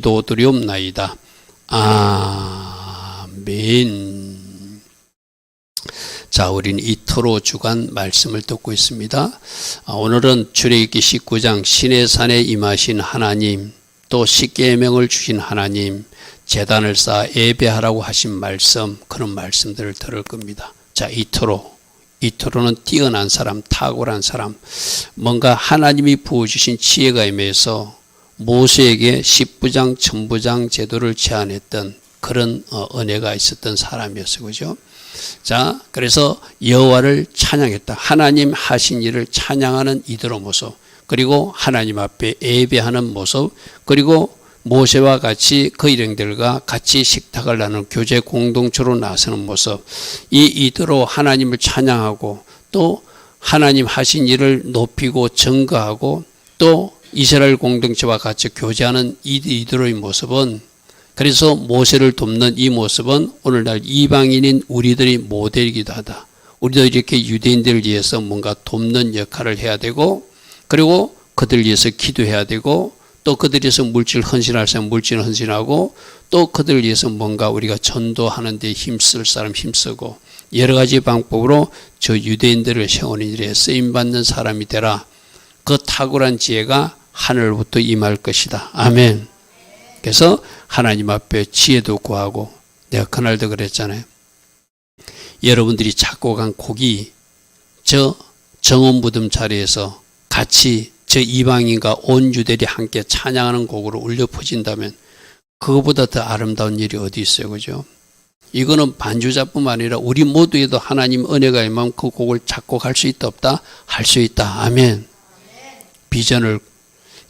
기도드리옵나이다. 아멘. 자, 우리는 이토록 주간 말씀을 듣고 있습니다. 오늘은 출애굽기 19장 신의 산에 임하신 하나님, 또 십계명을 주신 하나님, 제단을 쌓아 예배하라고 하신 말씀, 그런 말씀들을 들을 겁니다. 자, 이토록는 뛰어난 사람, 탁월한 사람, 뭔가 하나님이 부어주신 지혜가 임해서 모세에게 십부장, 천부장 제도를 제안했던 그런 은혜가 있었던 사람이었어요. 그죠? 자, 그래서 여호와를 찬양했다. 하나님 하신 일을 찬양하는 이들의 모습, 그리고 하나님 앞에 예배하는 모습, 그리고 모세와 같이 그 일행들과 같이 식탁을 나누는 교제 공동체로 나서는 모습, 이들로 하나님을 찬양하고 또 하나님 하신 일을 높이고 증거하고 또 이스라엘 공동체와 같이 교제하는 이들의 모습은, 그래서 모세를 돕는 이 모습은 오늘날 이방인인 우리들이 모델이기도 하다. 우리도 이렇게 유대인들을 위해서 뭔가 돕는 역할을 해야 되고, 그리고 그들을 위해서 기도해야 되고, 또 그들을 위해서 물질 헌신할 사람 물질 헌신하고, 또 그들을 위해서 뭔가 우리가 전도하는 데 힘쓸 사람 힘쓰고, 여러 가지 방법으로 저 유대인들을 세우는 일에 쓰임받는 사람이 되라. 그 탁월한 지혜가 하늘로부터 임할 것이다. 아멘. 그래서 하나님 앞에 지혜도 구하고, 내가 그날도 그랬잖아요. 여러분들이 작곡한 곡이 저 정원 무덤 자리에서 같이 저 이방인과 온 유대인이 함께 찬양하는 곡으로 울려 퍼진다면 그거보다 더 아름다운 일이 어디 있어요. 그죠? 이거는 반주자뿐만 아니라 우리 모두에도 하나님 은혜가 임하면 그 곡을 작곡할 수 있다 없다? 할 수 있다. 아멘. 비전을,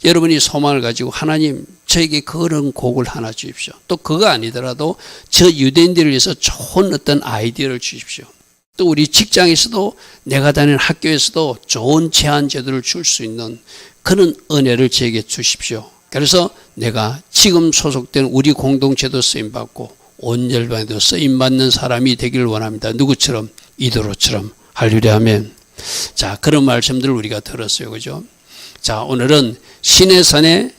여러분이 소망을 가지고 하나님 저에게 그런 곡을 하나 주십시오. 또 그거 아니더라도 저 유대인들을 위해서 좋은 어떤 아이디어를 주십시오. 또 우리 직장에서도, 내가 다니는 학교에서도 좋은 제안 제도를 줄 수 있는 그런 은혜를 저에게 주십시오. 그래서 내가 지금 소속된 우리 공동체도 쓰임받고 온 열방에도 쓰임받는 사람이 되기를 원합니다. 누구처럼? 이도로처럼. 할렐루야. 아멘. 자, 그런 말씀들을 우리가 들었어요. 그죠? 자, 오늘은 신의 산에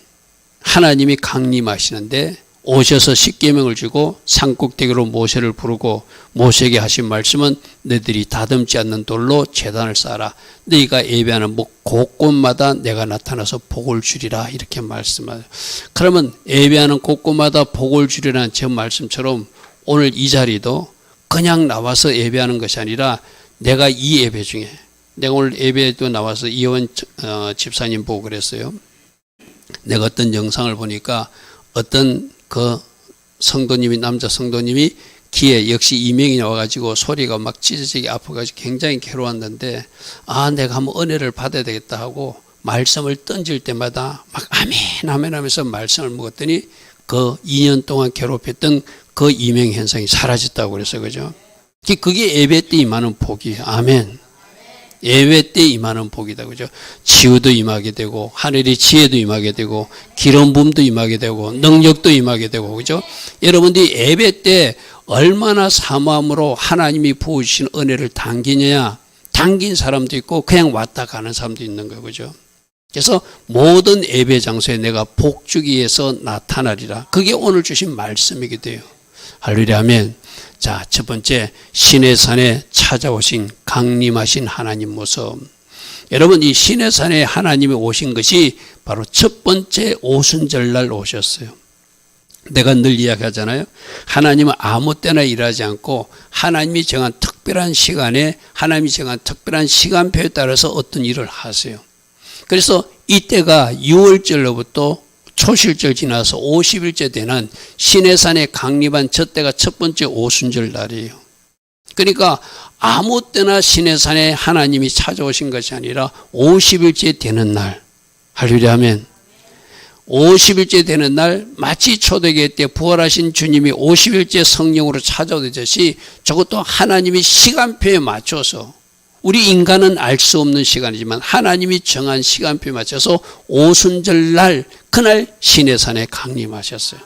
하나님이 강림하시는데 오셔서 십계명을 주고 산꼭대기로 모세를 부르고 모세에게 하신 말씀은 너희들이 다듬지 않는 돌로 제단을 쌓아라. 너희가 예배하는 곳곳마다 내가 나타나서 복을 주리라. 이렇게 말씀하세요. 그러면 예배하는 곳곳마다 복을 주리라는 저 말씀처럼 오늘 이 자리도 그냥 나와서 예배하는 것이 아니라 내가 이 예배 중에, 내가 오늘 예배에도 나와서 이원 집사님 보고 그랬어요. 내가 어떤 영상을 보니까 어떤 그 성도님이, 남자 성도님이 귀에 역시 이명이 나와가지고 소리가 막 찢어지게 아파가지고 굉장히 괴로웠는데, 내가 한번 은혜를 받아야 되겠다 하고 말씀을 던질 때마다 막 아멘 아멘 하면서 말씀을 먹었더니 그 2년 동안 괴롭혔던 그 이명 현상이 사라졌다고 그랬어요. 그죠? 그게 예배 때 임하는 복이에요. 아멘. 예배 때 임하는 복이다. 그죠? 치유도 임하게 되고, 하늘의 지혜도 임하게 되고, 기름 부음도 임하게 되고, 능력도 임하게 되고, 그죠? 여러분들이 예배 때 얼마나 사모함으로 하나님이 부어주신 은혜를 당기느냐, 당긴 사람도 있고, 그냥 왔다 가는 사람도 있는 거예요. 그죠? 그래서 모든 예배 장소에 내가 복 주기 위해서 나타나리라. 그게 오늘 주신 말씀이기도 해요. 할렐루야. 아멘. 자, 첫 번째, 신의 산에 찾아오신 강림하신 하나님 모습. 여러분, 이 신의 산에 하나님이 오신 것이 바로 첫 번째 오순절날 오셨어요. 내가 늘 이야기하잖아요. 하나님은 아무 때나 일하지 않고 하나님이 정한 특별한 시간에, 하나님이 정한 특별한 시간표에 따라서 어떤 일을 하세요. 그래서 이때가 6월절로부터 초실절 지나서 50일째 되는 신의 산에 강림한 저 때가 첫 번째 오순절 날이에요. 그러니까 아무 때나 신의 산에 하나님이 찾아오신 것이 아니라 50일째 되는 날. 할렐루야. 아멘. 50일째 되는 날, 마치 초대교회 때 부활하신 주님이 50일째 성령으로 찾아오듯이 저것도 하나님이 시간표에 맞춰서, 우리 인간은 알 수 없는 시간이지만 하나님이 정한 시간표에 맞춰서 오순절날, 그날 신의 산에 강림하셨어요.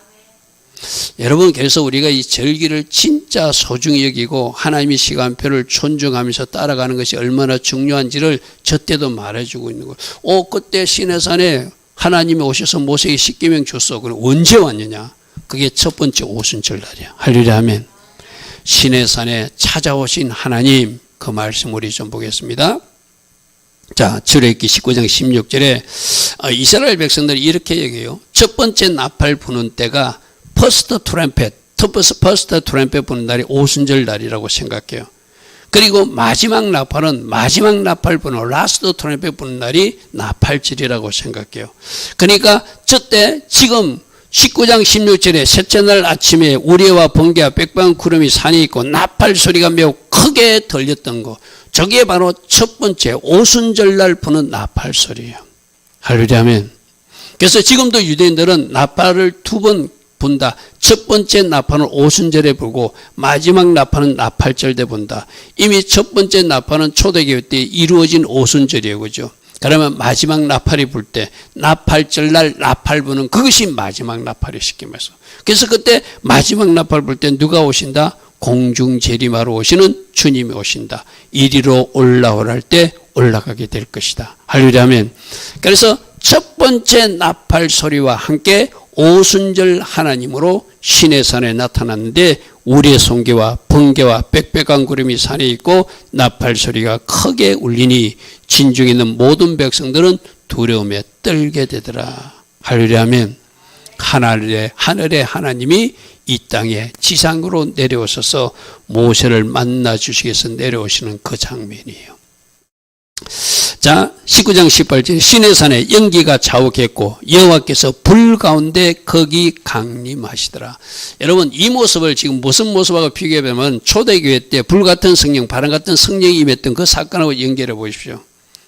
여러분, 그래서 우리가 이 절기를 진짜 소중히 여기고 하나님의 시간표를 존중하면서 따라가는 것이 얼마나 중요한지를 저 때도 말해주고 있는 거예요. 그때 신의 산에 하나님이 오셔서 모세에게 십계명 줬어. 그럼 언제 왔느냐? 그게 첫 번째 오순절 날이야. 할렐루야 아멘. 시내산에 찾아오신 하나님, 그 말씀 우리 좀 보겠습니다. 자, 출애굽기 19장 16절에 이스라엘 백성들이 이렇게 얘기해요. 첫 번째 나팔 부는 때가 퍼스트 트럼펫 부는 날이 오순절 날이라고 생각해요. 그리고 마지막 나팔 부는 라스트 트럼펫 부는 날이 나팔절이라고 생각해요. 그러니까 저때 지금 19장 16절에 셋째 날 아침에 우레와 번개와 빽빽한 구름이 산에 있고 나팔 소리가 매우 크게 들렸던 거, 저게 바로 첫 번째 오순절 날 부는 나팔 소리예요. 할렐루야 아멘. 그래서 지금도 유대인들은 나팔을 두 번 분다. 첫 번째 나팔은 오순절에 불고 마지막 나팔은 나팔절 때 분다. 이미 첫 번째 나팔은 초대교회 때 이루어진 오순절이에요. 그죠? 그러면 마지막 나팔이 불 때 나팔절 날 나팔 부는 그것이 마지막 나팔이 시키면서, 그래서 그때 마지막 나팔 불 때 누가 오신다? 공중 재림하러 오시는 주님이 오신다. 이리로 올라오라 할 때 올라가게 될 것이다. 할렐루야 아멘. 그래서 첫 번째 나팔 소리와 함께 오순절 하나님으로 시내산에 나타났는데 우리의 손개와 번개와 빽빽한 구름이 산에 있고 나팔 소리가 크게 울리니 진중에 있는 모든 백성들은 두려움에 떨게 되더라. 할렐루야 아멘. 하늘의 하나님이 이 땅에 지상으로 내려오셔서 모세를 만나 주시기 위해서 내려오시는 그 장면이에요. 자, 19장 18절 시내산에 연기가 자욱했고 여호와께서 불 가운데 거기 강림하시더라. 여러분, 이 모습을 지금 무슨 모습하고 비교해보면 초대교회 때 불같은 성령, 바람 같은 성령이 임했던 그 사건하고 연결해 보십시오.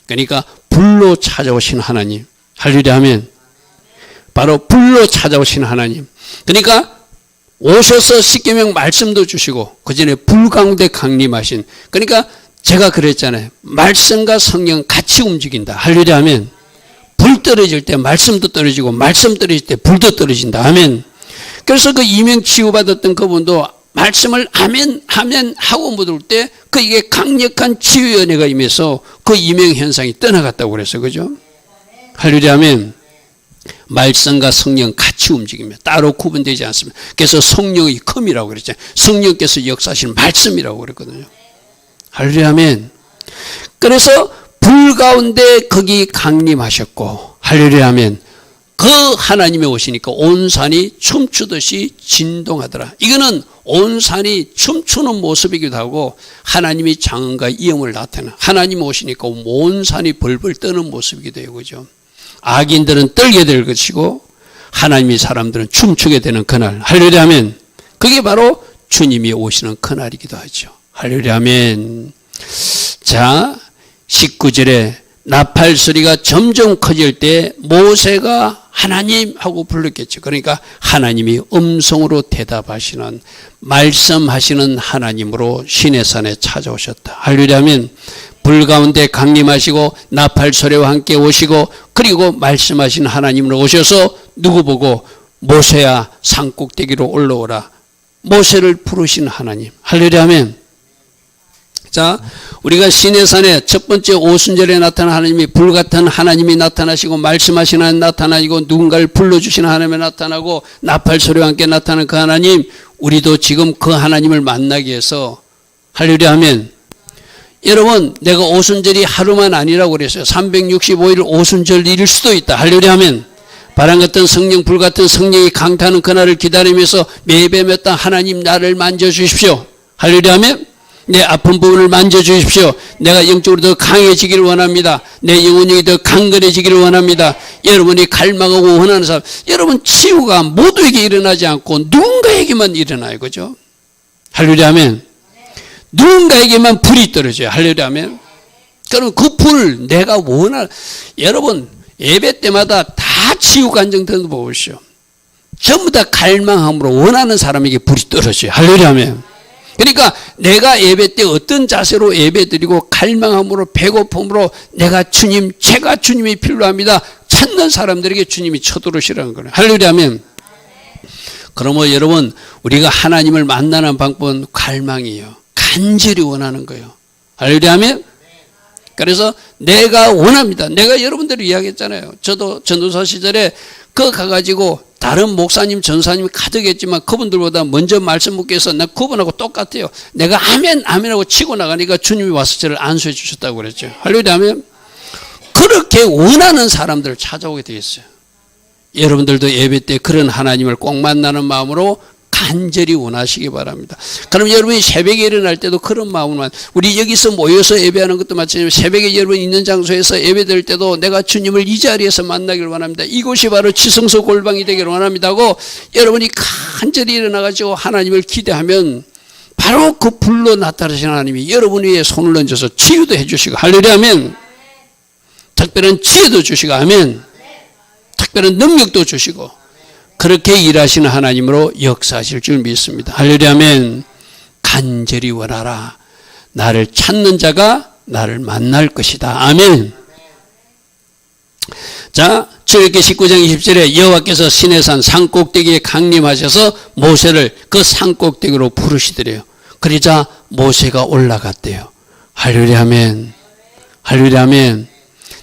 그러니까 불로 찾아오신 하나님. 할렐루야 아멘. 바로 불로 찾아오신 하나님. 그러니까 오셔서 십계명 말씀도 주시고 그 전에 불 가운데 강림하신, 그러니까 제가 그랬잖아요. 말씀과 성령 같이 움직인다. 할렐루야 아멘. 불 떨어질 때 말씀도 떨어지고 말씀 떨어질 때 불도 떨어진다. 아멘. 그래서 그 이명 치유받았던 그분도 말씀을 아멘 아멘 하고 묻을 때 그에게 강력한 치유의 은혜가 임해서 그 이명 현상이 떠나갔다고 그랬어요. 그죠? 할렐루야 아멘. 말씀과 성령 같이 움직이며 따로 구분되지 않습니다. 그래서 성령의 컴이라고 그랬잖아요. 성령께서 역사하시는 말씀이라고 그랬거든요. 할렐루야 아멘. 그래서 불 가운데 거기 강림하셨고, 할렐루야 아멘. 그 하나님이 오시니까 온 산이 춤추듯이 진동하더라. 이거는 온 산이 춤추는 모습이기도 하고 하나님이 장엄과 위엄을 나타내는, 하나님이 오시니까 온 산이 벌벌 떠는 모습이기도 해요. 그죠? 악인들은 떨게 될 것이고 하나님의 사람들은 춤추게 되는 그날. 할렐루야 아멘. 그게 바로 주님이 오시는 그날이기도 하죠. 할렐루야 아멘. 자, 19절에 나팔 소리가 점점 커질 때 모세가 하나님 하고 불렀겠죠. 그러니까 하나님이 음성으로 대답하시는, 말씀하시는 하나님으로 시내산에 찾아오셨다. 할렐루야 아멘. 불 가운데 강림하시고 나팔 소리와 함께 오시고 그리고 말씀하신 하나님으로 오셔서 누구 보고? 모세야 산꼭대기로 올라오라. 모세를 부르신 하나님. 할렐루야 아멘. 자, 우리가 시내산에 첫 번째 오순절에 나타난 하나님이 불같은 하나님이 나타나시고 말씀하시는 하나님 나타나시고 누군가를 불러주시는 하나님이 나타나고 나팔 소리와 함께 나타나는 그 하나님, 우리도 지금 그 하나님을 만나기 위해서, 할렐루야 아멘. 여러분, 내가 오순절이 하루만 아니라고 그랬어요. 365일 오순절일 수도 있다. 할렐루야 아멘. 바람 같은 성령, 불 같은 성령이 강타하는 그날을 기다리면서 매배했던 하나님, 나를 만져주십시오. 할렐루야 아멘. 내 아픈 부분을 만져주십시오. 내가 영적으로 더 강해지기를 원합니다. 내 영혼이 더 강건해지기를 원합니다. 여러분이 갈망하고 원하는 사람, 여러분 치유가 모두에게 일어나지 않고 누군가에게만 일어나요. 그죠? 할렐루야 아멘. 누군가에게만 불이 떨어져요. 할렐루야 아멘. 그럼 그 불 내가 원하는, 여러분 예배 때마다 다 치유 간증되는 거 보십시오. 전부 다 갈망함으로 원하는 사람에게 불이 떨어져요. 할렐루야 아멘. 그러니까 내가 예배 때 어떤 자세로 예배 드리고 갈망함으로 배고픔으로 제가 주님이 필요합니다. 찾는 사람들에게 주님이 쳐들어오시라는 거예요. 할렐루야 아멘. 그러면 여러분, 우리가 하나님을 만나는 방법은 갈망이에요. 간절히 원하는 거예요. 할렐루야 아멘. 그래서 내가 원합니다. 내가 여러분들이 이야기했잖아요. 저도 전도사 시절에 그 가가지고 다른 목사님, 전사님이 가득했지만 그분들보다 먼저 말씀 묻기 위해서 나 그분하고 똑같아요. 내가 아멘, 아멘하고 치고 나가니까 주님이 와서 저를 안수해 주셨다고 그랬죠. 할렐루야, 아멘. 그렇게 원하는 사람들을 찾아오게 되겠어요. 여러분들도 예배 때 그런 하나님을 꼭 만나는 마음으로 간절히 원하시기 바랍니다. 그럼 여러분이 새벽에 일어날 때도 그런 마음으로만, 우리 여기서 모여서 예배하는 것도 마찬가지로 새벽에 여러분 있는 장소에서 예배드릴 때도 내가 주님을 이 자리에서 만나기를 원합니다. 이곳이 바로 지성소 골방이 되기를 원합니다 하고 여러분이 간절히 일어나가지고 하나님을 기대하면 바로 그 불로 나타나신 하나님이 여러분 위에 손을 얹어서 치유도 해주시고, 할렐루야, 아멘. 특별한 지혜도 주시고, 아멘. 특별한 능력도 주시고, 그렇게 일하시는 하나님으로 역사하실 줄 믿습니다. 할렐루야, 아멘. 간절히 원하라. 나를 찾는 자가 나를 만날 것이다. 아멘. 자, 출애굽기 19장 20절에 여호와께서 시내산 산꼭대기에 강림하셔서 모세를 그 산꼭대기로 부르시더래요. 그러자 모세가 올라갔대요. 할렐루야, 아멘. 할렐루야, 아멘.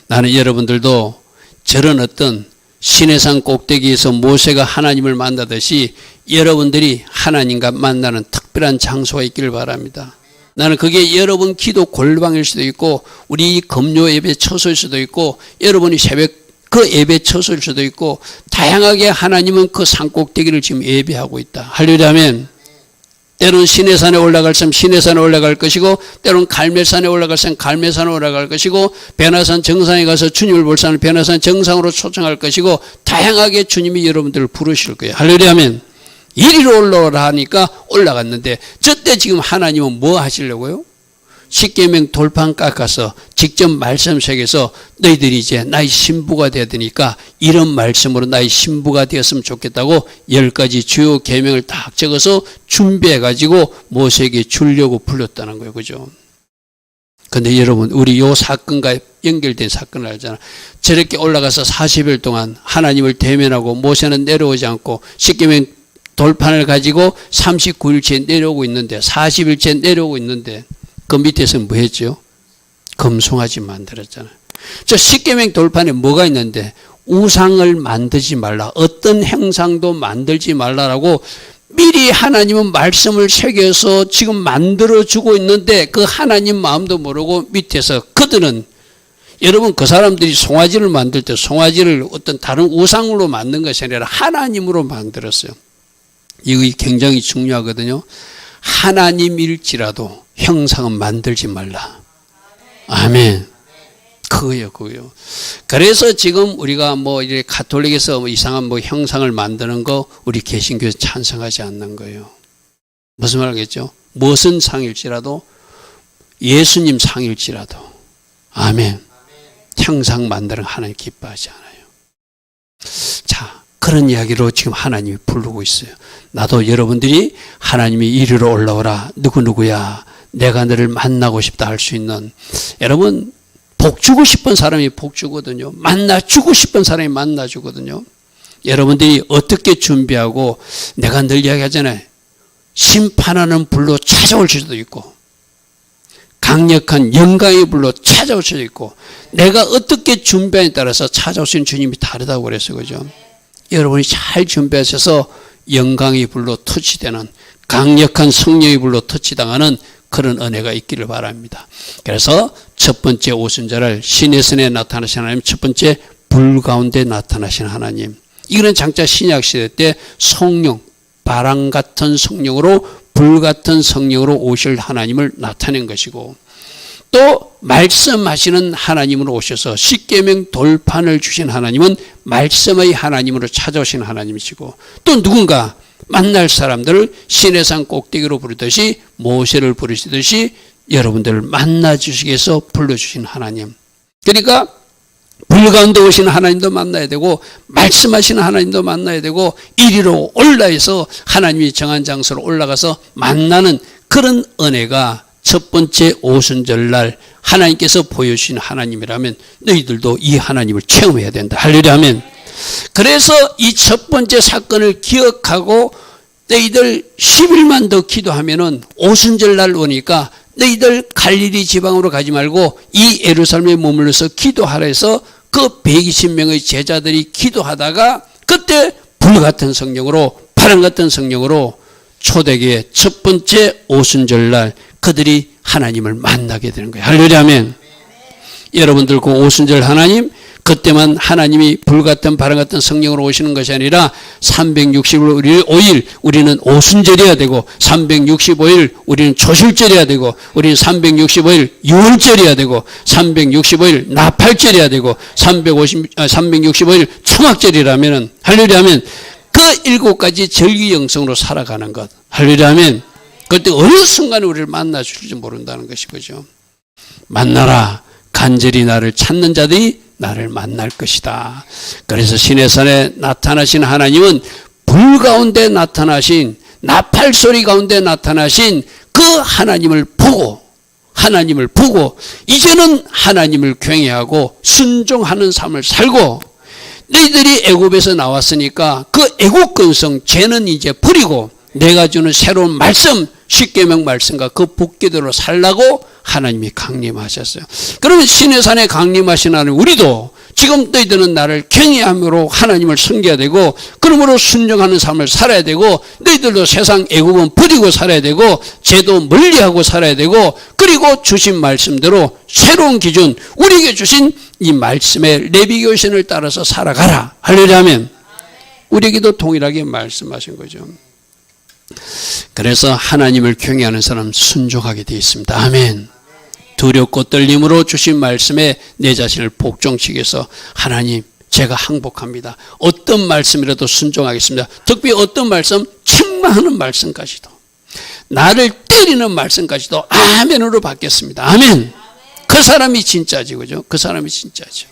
나는 여러분들도 저런 어떤 시내산 꼭대기에서 모세가 하나님을 만나듯이 여러분들이 하나님과 만나는 특별한 장소가 있기를 바랍니다. 나는 그게 여러분 기도 골방일 수도 있고 우리 금요 예배 처소일 수도 있고 여러분이 새벽 그 예배 처소일 수도 있고 다양하게 하나님은 그 산 꼭대기를 지금 예배하고 있다. 할렐루야, 아멘. 때로는 시내산에 올라갈 사람 시내산에 올라갈 것이고 때로는 갈멜산에 올라갈 사람 갈멜산에 올라갈 것이고 베나산 정상에 가서 주님을 볼 사람은 베나산 정상으로 초청할 것이고 다양하게 주님이 여러분들을 부르실 거예요. 할렐루야, 아멘. 이리로 올라오라 하니까 올라갔는데 저때 지금 하나님은 뭐 하시려고요? 십계명 돌판 깎아서 직접 말씀 속에서 너희들이 이제 나의 신부가 되어야 되니까 이런 말씀으로 나의 신부가 되었으면 좋겠다고 10가지 주요 계명을 딱 적어서 준비해 가지고 모세에게 주려고 불렀다는 거예요. 그죠? 근데 여러분 우리 요 사건과 연결된 사건을 알잖아. 저렇게 올라가서 40일 동안 하나님을 대면하고 모세는 내려오지 않고 십계명 돌판을 가지고 39일째 내려오고 있는데 40일째 내려오고 있는데 그 밑에서는 뭐 했죠? 금송아지 만들었잖아요. 저 십계명 돌판에 뭐가 있는데 우상을 만들지 말라. 어떤 형상도 만들지 말라라고 미리 하나님은 말씀을 새겨서 지금 만들어주고 있는데 그 하나님 마음도 모르고 밑에서 그들은 여러분 그 사람들이 송아지를 만들 때 송아지를 어떤 다른 우상으로 만든 것이 아니라 하나님으로 만들었어요. 이거 굉장히 중요하거든요. 하나님일지라도 형상은 만들지 말라. 아멘. 그거요. 그래서 지금 우리가 뭐 이렇게 가톨릭에서 뭐 이상한 뭐 형상을 만드는 거 우리 개신교에서 찬성하지 않는 거예요. 무슨 말 하겠죠? 무슨 상일지라도 예수님 상일지라도 아멘. 형상 만드는 하나님 기뻐하지 않아요. 자, 그런 이야기로 지금 하나님이 부르고 있어요. 나도 여러분들이 하나님이 이리로 올라오라. 누구야? 내가 너를 만나고 싶다 할 수 있는 여러분 복 주고 싶은 사람이 복 주거든요. 만나 주고 싶은 사람이 만나 주거든요. 여러분들이 어떻게 준비하고 내가 늘 이야기하잖아요. 심판하는 불로 찾아올 수도 있고 강력한 영광의 불로 찾아올 수도 있고 내가 어떻게 준비하에 따라서 찾아오신 주님이 다르다고 그랬어요. 그죠? 여러분이 잘 준비하셔서 영광의 불로 터치되는 강력한 성령의 불로 터치당하는 그런 은혜가 있기를 바랍니다. 그래서 첫 번째 오순절을 시내산에 나타나신 하나님, 첫 번째 불 가운데 나타나신 하나님. 이거는 장차 신약시대 때 성령, 바람 같은 성령으로 불 같은 성령으로 오실 하나님을 나타낸 것이고 또 말씀하시는 하나님으로 오셔서 십계명 돌판을 주신 하나님은 말씀의 하나님으로 찾아오신 하나님이시고 또 누군가 만날 사람들을 시내산 꼭대기로 부르듯이 모세를 부르시듯이 여러분들을 만나주시기 위해서 불러주신 하나님. 그러니까 불 가운데 오시는 하나님도 만나야 되고 말씀하시는 하나님도 만나야 되고 이리로 올라해서 하나님이 정한 장소로 올라가서 만나는 그런 은혜가 첫 번째 오순절날 하나님께서 보여주신 하나님이라면 너희들도 이 하나님을 체험해야 된다. 할렐루야, 아멘. 그래서 이 첫 번째 사건을 기억하고 너희들 10일만 더 기도하면은 오순절날 오니까 너희들 갈릴리 지방으로 가지 말고 이 예루살렘에 머물러서 기도하라 해서 그 120명의 제자들이 기도하다가 그때 불같은 성령으로 바람 같은 성령으로 초대교회 첫 번째 오순절날 그들이 하나님을 만나게 되는 거예요. 할렐루야 아멘. 여러분들 그 오순절 하나님 그때만 하나님이 불같은 바람 같은 성령으로 오시는 것이 아니라 365일 우리는 오순절이어야 되고 365일 우리는 초실절이어야 되고 우리는 365일 유월절이어야 되고 365일 나팔절이어야 되고 365일 초막절이라면은 할렐루야 하면 그 7가지 절기 영성으로 살아가는 것. 할렐루야 하면 그때 어느 순간에 우리를 만나 줄지 모른다는 것이 그죠. 만나라. 간절히 나를 찾는 자들이 나를 만날 것이다. 그래서 시내산에 나타나신 하나님은 불 가운데 나타나신 나팔 소리 가운데 나타나신 그 하나님을 보고 이제는 하나님을 경외하고 순종하는 삶을 살고 너희들이 애굽에서 나왔으니까 그 애굽 근성 죄는 이제 버리고 내가 주는 새로운 말씀 십계명 말씀과 그 복궤대로 살라고 하나님이 강림하셨어요. 그러면 시내산에 강림하신 하나님 우리도 지금 너희들은 나를 경외함으로 하나님을 섬겨야 되고 그러므로 순종하는 삶을 살아야 되고 너희들도 세상 애국은 버리고 살아야 되고 죄도 멀리하고 살아야 되고 그리고 주신 말씀대로 새로운 기준 우리에게 주신 이 말씀의 내비게이션을 따라서 살아가라. 하려면 우리에게도 동일하게 말씀하신 거죠. 그래서 하나님을 경외하는 사람 순종하게 되어 있습니다. 아멘. 두렵고 떨림으로 주신 말씀에 내 자신을 복종시켜서 위해서 하나님 제가 항복합니다. 어떤 말씀이라도 순종하겠습니다. 특히 어떤 말씀? 책망하는 말씀까지도 나를 때리는 말씀까지도 아멘으로 받겠습니다. 아멘. 그 사람이 진짜지 그죠? 그 사람이 진짜죠.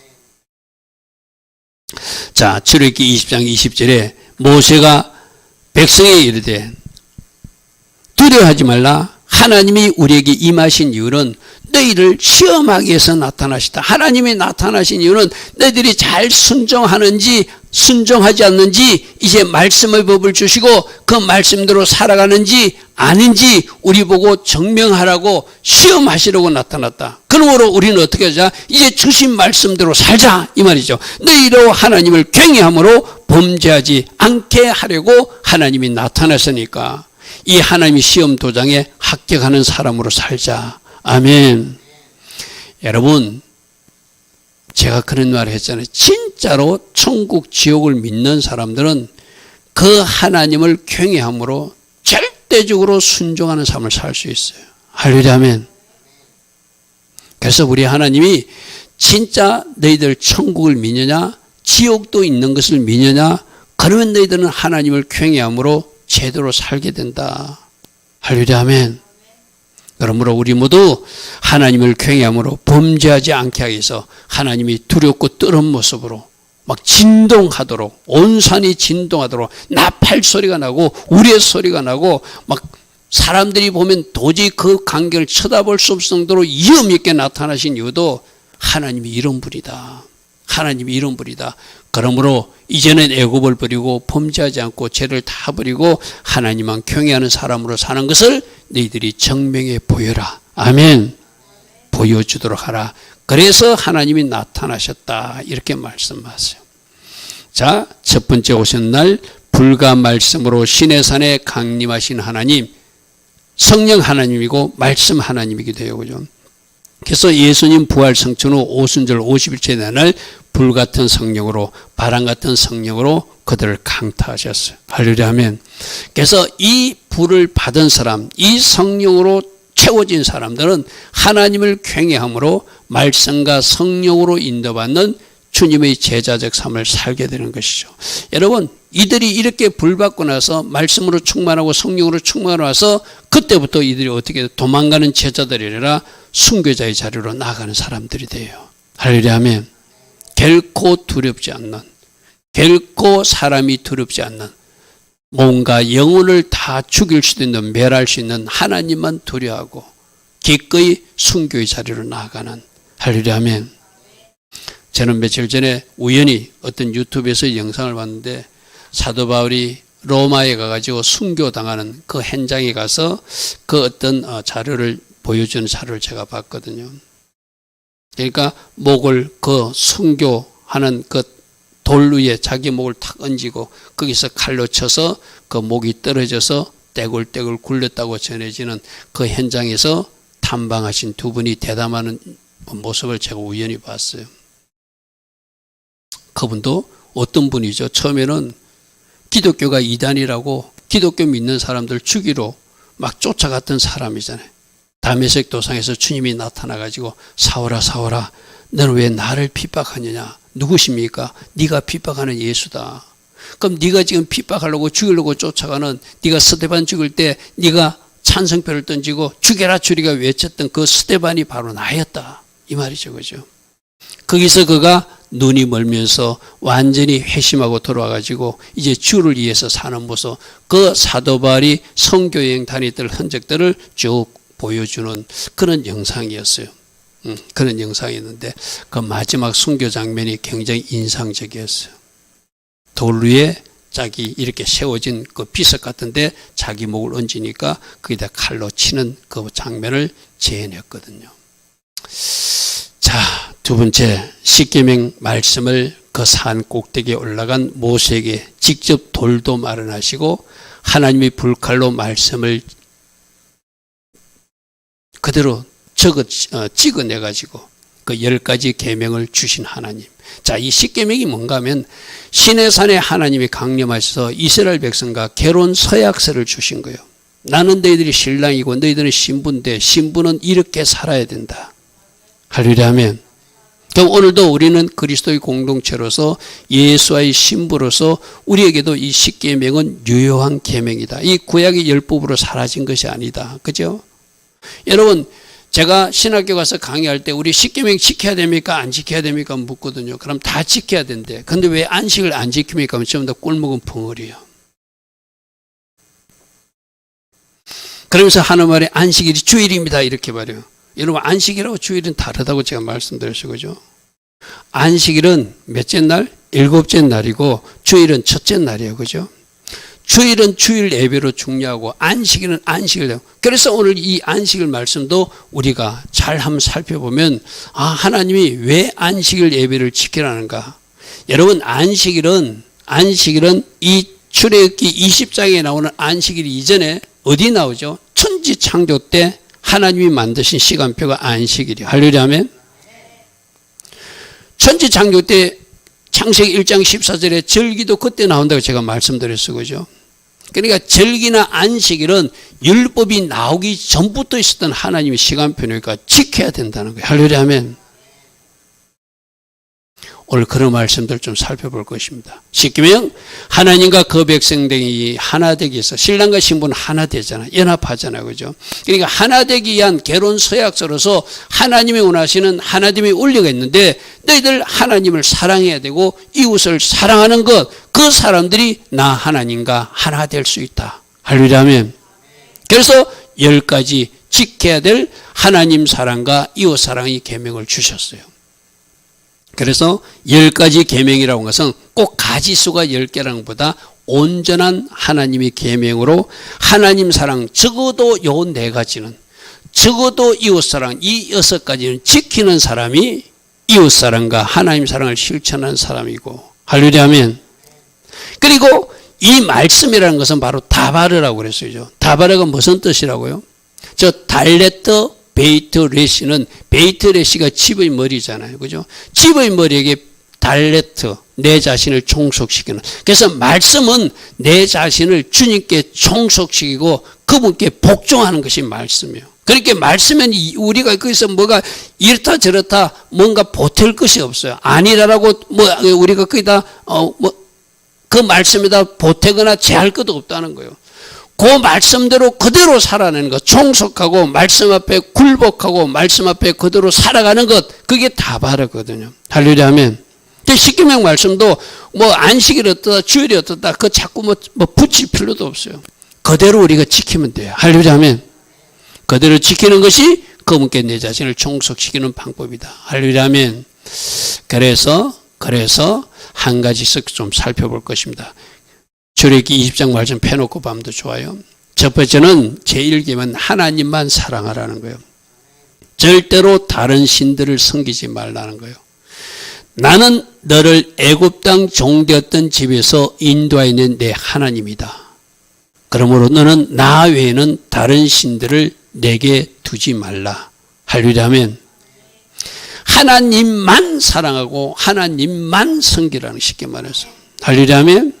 자, 출애굽기 20장 20절에 모세가 백성에 이르되 두려워하지 말라. 하나님이 우리에게 임하신 이유는 너희를 시험하기 위해서 나타나시다. 하나님이 나타나신 이유는 너희들이 잘 순종하는지 순종하지 않는지 이제 말씀의 법을 주시고 그 말씀대로 살아가는지 아닌지 우리 보고 증명하라고 시험하시려고 나타났다. 그러므로 우리는 어떻게 하자? 이제 주신 말씀대로 살자 이 말이죠. 너희로 하나님을 경외함으로 범죄하지 않게 하려고 하나님이 나타났으니까 이 하나님의 시험 도장에 합격하는 사람으로 살자. 아멘. 여러분 제가 그런 말을 했잖아요. 진짜로 천국 지옥을 믿는 사람들은 그 하나님을 경외함으로 절대적으로 순종하는 삶을 살 수 있어요. 할렐루야 아멘. 그래서 우리 하나님이 진짜 너희들 천국을 믿느냐 지옥도 있는 것을 믿느냐 그러면 너희들은 하나님을 경외함으로 제대로 살게 된다. 할렐루야 아멘. 그러므로 우리 모두 하나님을 경외함으로 범죄하지 않게 하기 위해서 하나님이 두렵고 떨은 모습으로 막 진동하도록 온 산이 진동하도록 나팔 소리가 나고 우레 소리가 나고 막 사람들이 보면 도저히 그 광경을 쳐다볼 수 없을 정도로 위험 있게 나타나신 이유도 하나님이 이런 분이다. 하나님이 이런 분이다. 그러므로 이제는 애굽을 버리고 범죄하지 않고 죄를 다 버리고 하나님만 경외하는 사람으로 사는 것을 너희들이 증명해 보여라. 아멘. 보여주도록 하라. 그래서 하나님이 나타나셨다. 이렇게 말씀하세요. 자, 첫 번째 오신 날 불과 말씀으로 시내산에 강림하신 하나님, 성령 하나님이고 말씀 하나님이기도 해요. 그죠? 그래서 예수님 부활 성천 후 오순절 50일째 날 불같은 성령으로 바람 같은 성령으로 그들을 강타하셨어요. 할렐루야 아멘. 그래서 이 불을 받은 사람, 이 성령으로 채워진 사람들은 하나님을 경외함으로 말씀과 성령으로 인도받는 주님의 제자적 삶을 살게 되는 것이죠. 여러분 이들이 이렇게 불 받고 나서 말씀으로 충만하고 성령으로 충만하서 그때부터 이들이 어떻게 도망가는 제자들이 아니라 순교자의 자리로 나가는 사람들이 돼요. 할렐루야 아멘. 결코 두렵지 않는, 결코 사람이 두렵지 않는, 뭔가 영혼을 다 죽일 수도 있는, 멸할 수 있는 하나님만 두려워하고 기꺼이 순교의 자리로 나아가는. 할렐루야 아멘. 저는 며칠 전에 우연히 어떤 유튜브에서 영상을 봤는데 사도 바울이 로마에 가가지고 순교당하는 그 현장에 가서 그 어떤 자료를 보여주는 자료를 제가 봤거든요. 그러니까 목을 그 순교하는 그 돌 위에 자기 목을 탁 얹고 거기서 칼로 쳐서 그 목이 떨어져서 떼굴떼굴 굴렸다고 전해지는 그 현장에서 탐방하신 두 분이 대담하는 모습을 제가 우연히 봤어요. 그분도 어떤 분이죠? 처음에는 기독교가 이단이라고 기독교 믿는 사람들 죽이러 막 쫓아갔던 사람이잖아요. 다메섹 도상에서 주님이 나타나가지고 사울아 사울아 너는 왜 나를 핍박하느냐? 누구십니까? 네가 핍박하는 예수다. 그럼 네가 지금 핍박하려고 죽이려고 쫓아가는 네가 스데반 죽을 때 네가 찬성표를 던지고 죽여라 주리가 외쳤던 그 스데반이 바로 나였다. 이 말이죠. 그죠? 거기서 그가 눈이 멀면서 완전히 회심하고 돌아와가지고 이제 주를 위해서 사는 모습, 그 사도 바울이 선교여행 다녔던 흔적들을 쭉 보여주는 그런 영상이었어요. 그런 영상이었는데 그 마지막 순교 장면이 굉장히 인상적이었어요. 돌 위에 자기 이렇게 세워진 그 비석 같은데 자기 목을 얹으니까 거기다 칼로 치는 그 장면을 재현했거든요. 자, 두 번째 십계명 말씀을 그 산 꼭대기에 올라간 모세에게 직접 돌도 마련하시고 하나님이 불칼로 말씀을 그대로 찍어내가지고 그 10가지 계명을 주신 하나님. 자, 이 십계명이 뭔가 하면 시내산에 하나님이 강림하셔서 이스라엘 백성과 결혼 서약서를 주신 거예요. 나는 너희들이 신랑이고 너희들은 신부인데 신부는 이렇게 살아야 된다. 할렐루야 하면. 그럼 오늘도 우리는 그리스도의 공동체로서 예수와의 신부로서 우리에게도 이 십계명은 유효한 계명이다. 이 구약의 율법으로 사라진 것이 아니다. 그죠? 여러분, 제가 신학교 가서 강의할 때 우리 십계명 지켜야 됩니까? 안 지켜야 됩니까? 묻거든요. 그럼 다 지켜야 된대. 근데 왜 안식을 안 지킵니까? 전부 다 꿀먹은 벙어리예요. 그러면서 하는 말이 안식일이 주일입니다. 이렇게 말해요. 여러분, 안식일하고 주일은 다르다고 제가 말씀드렸어요. 그죠? 안식일은 몇째 날? 7째 날이고 주일은 첫째 날이에요. 그죠? 주일은 주일 예배로 중요하고 안식일은 안식일. 그래서 오늘 이 안식일 말씀도 우리가 잘 한번 살펴보면 하나님이 왜 안식일 예배를 지키라는가. 여러분, 안식일은 이 출애굽기 20장에 나오는 안식일 이전에 어디 나오죠? 천지 창조 때 하나님이 만드신 시간표가 안식일이에요. 할렐루야 아멘. 천지 창조 때 창세기 1장 14절에 절기도 그때 나온다고 제가 말씀드렸어요. 그죠? 그러니까 절기나 안식일은 율법이 나오기 전부터 있었던 하나님의 시간표니까 지켜야 된다는 거예요. 할렐루야 아멘. 오늘 그런 말씀들 좀 살펴볼 것입니다. 십계명, 하나님과 그 백성들이 하나 되기 위해서 신랑과 신부는 하나 되잖아요. 연합하잖아요. 그죠? 그러니까 하나 되기 위한 결혼 서약서로서 하나님이 원하시는 하나님의 원리가 있는데 너희들 하나님을 사랑해야 되고 이웃을 사랑하는 것, 그 사람들이 나 하나님과 하나 될 수 있다. 할렐루야 아멘. 그래서 10가지 지켜야 될 하나님 사랑과 이웃 사랑의 계명을 주셨어요. 그래서 10가지 계명이라고 하는 것은 꼭 가지수가 10개라는 것보다 온전한 하나님의 계명으로 하나님 사랑, 적어도 요 4가지는, 적어도 이웃사랑, 이 6가지는 지키는 사람이 이웃사랑과 하나님 사랑을 실천하는 사람이고. 할렐루야 아멘. 그리고 이 말씀이라는 것은 바로 다바르라고 그랬어요. 다바르가 무슨 뜻이라고요? 저 달레트 베이트 레시는, 베이트 레시가 집의 머리잖아요. 그죠? 집의 머리에게 달레트, 내 자신을 종속시키는. 그래서 말씀은 내 자신을 주님께 종속시키고 그분께 복종하는 것이 말씀이에요. 그러니까 말씀은 우리가 거기서 뭐가 이렇다 저렇다 뭔가 보탤 것이 없어요. 아니라라고 우리가 거기다 그 말씀에다 보태거나 제할 것도 없다는 거예요. 그 말씀대로 그대로 살아내는 것, 종속하고 말씀 앞에 굴복하고 말씀 앞에 그대로 살아가는 것, 그게 다바르거든요. 할렐루야 아멘. 십계명 말씀도 안식일 어떠다 주일이 어떠다 그 자꾸 붙일 필요도 없어요. 그대로 우리가 지키면 돼요. 할렐루야 아멘. 그대로 지키는 것이 그분께 내 자신을 종속시키는 방법이다. 할렐루야 아멘. 그래서 한 가지씩 좀 살펴볼 것입니다. 출애굽기 20장 말씀 펴놓고 봐도 좋아요. 첫 번째는 제1계명은 하나님만 사랑하라는 거예요. 절대로 다른 신들을 섬기지 말라는 거예요. 나는 너를 애굽 땅 종되었던 집에서 인도하여 낸 내 하나님이다. 그러므로 너는 나 외에는 다른 신들을 내게 두지 말라. 할렐루야 아멘. 하나님만 사랑하고 하나님만 섬기라는, 쉽게 말해서. 할렐루야 아멘.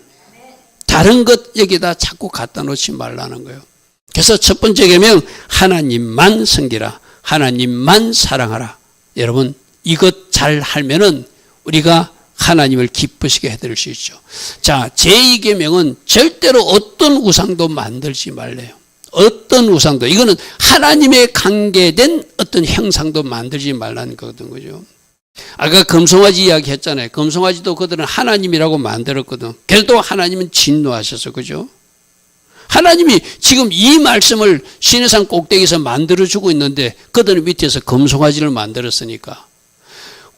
다른 것 여기다 자꾸 갖다 놓지 말라는 거예요. 그래서 첫 번째 계명, 하나님만 섬기라. 하나님만 사랑하라. 여러분, 이것 잘 하면은 우리가 하나님을 기쁘시게 해드릴 수 있죠. 자, 제2계명은 절대로 어떤 우상도 만들지 말래요. 어떤 우상도. 이거는 하나님에 관계된 어떤 형상도 만들지 말라는 거거든, 그죠? 아까 금송아지 이야기 했잖아요. 금송아지도 그들은 하나님이라고 만들었거든. 그래도 하나님은 진노하셔서, 그죠? 하나님이 지금 이 말씀을 시내산 꼭대기에서 만들어주고 있는데 그들은 밑에서 금송아지를 만들었으니까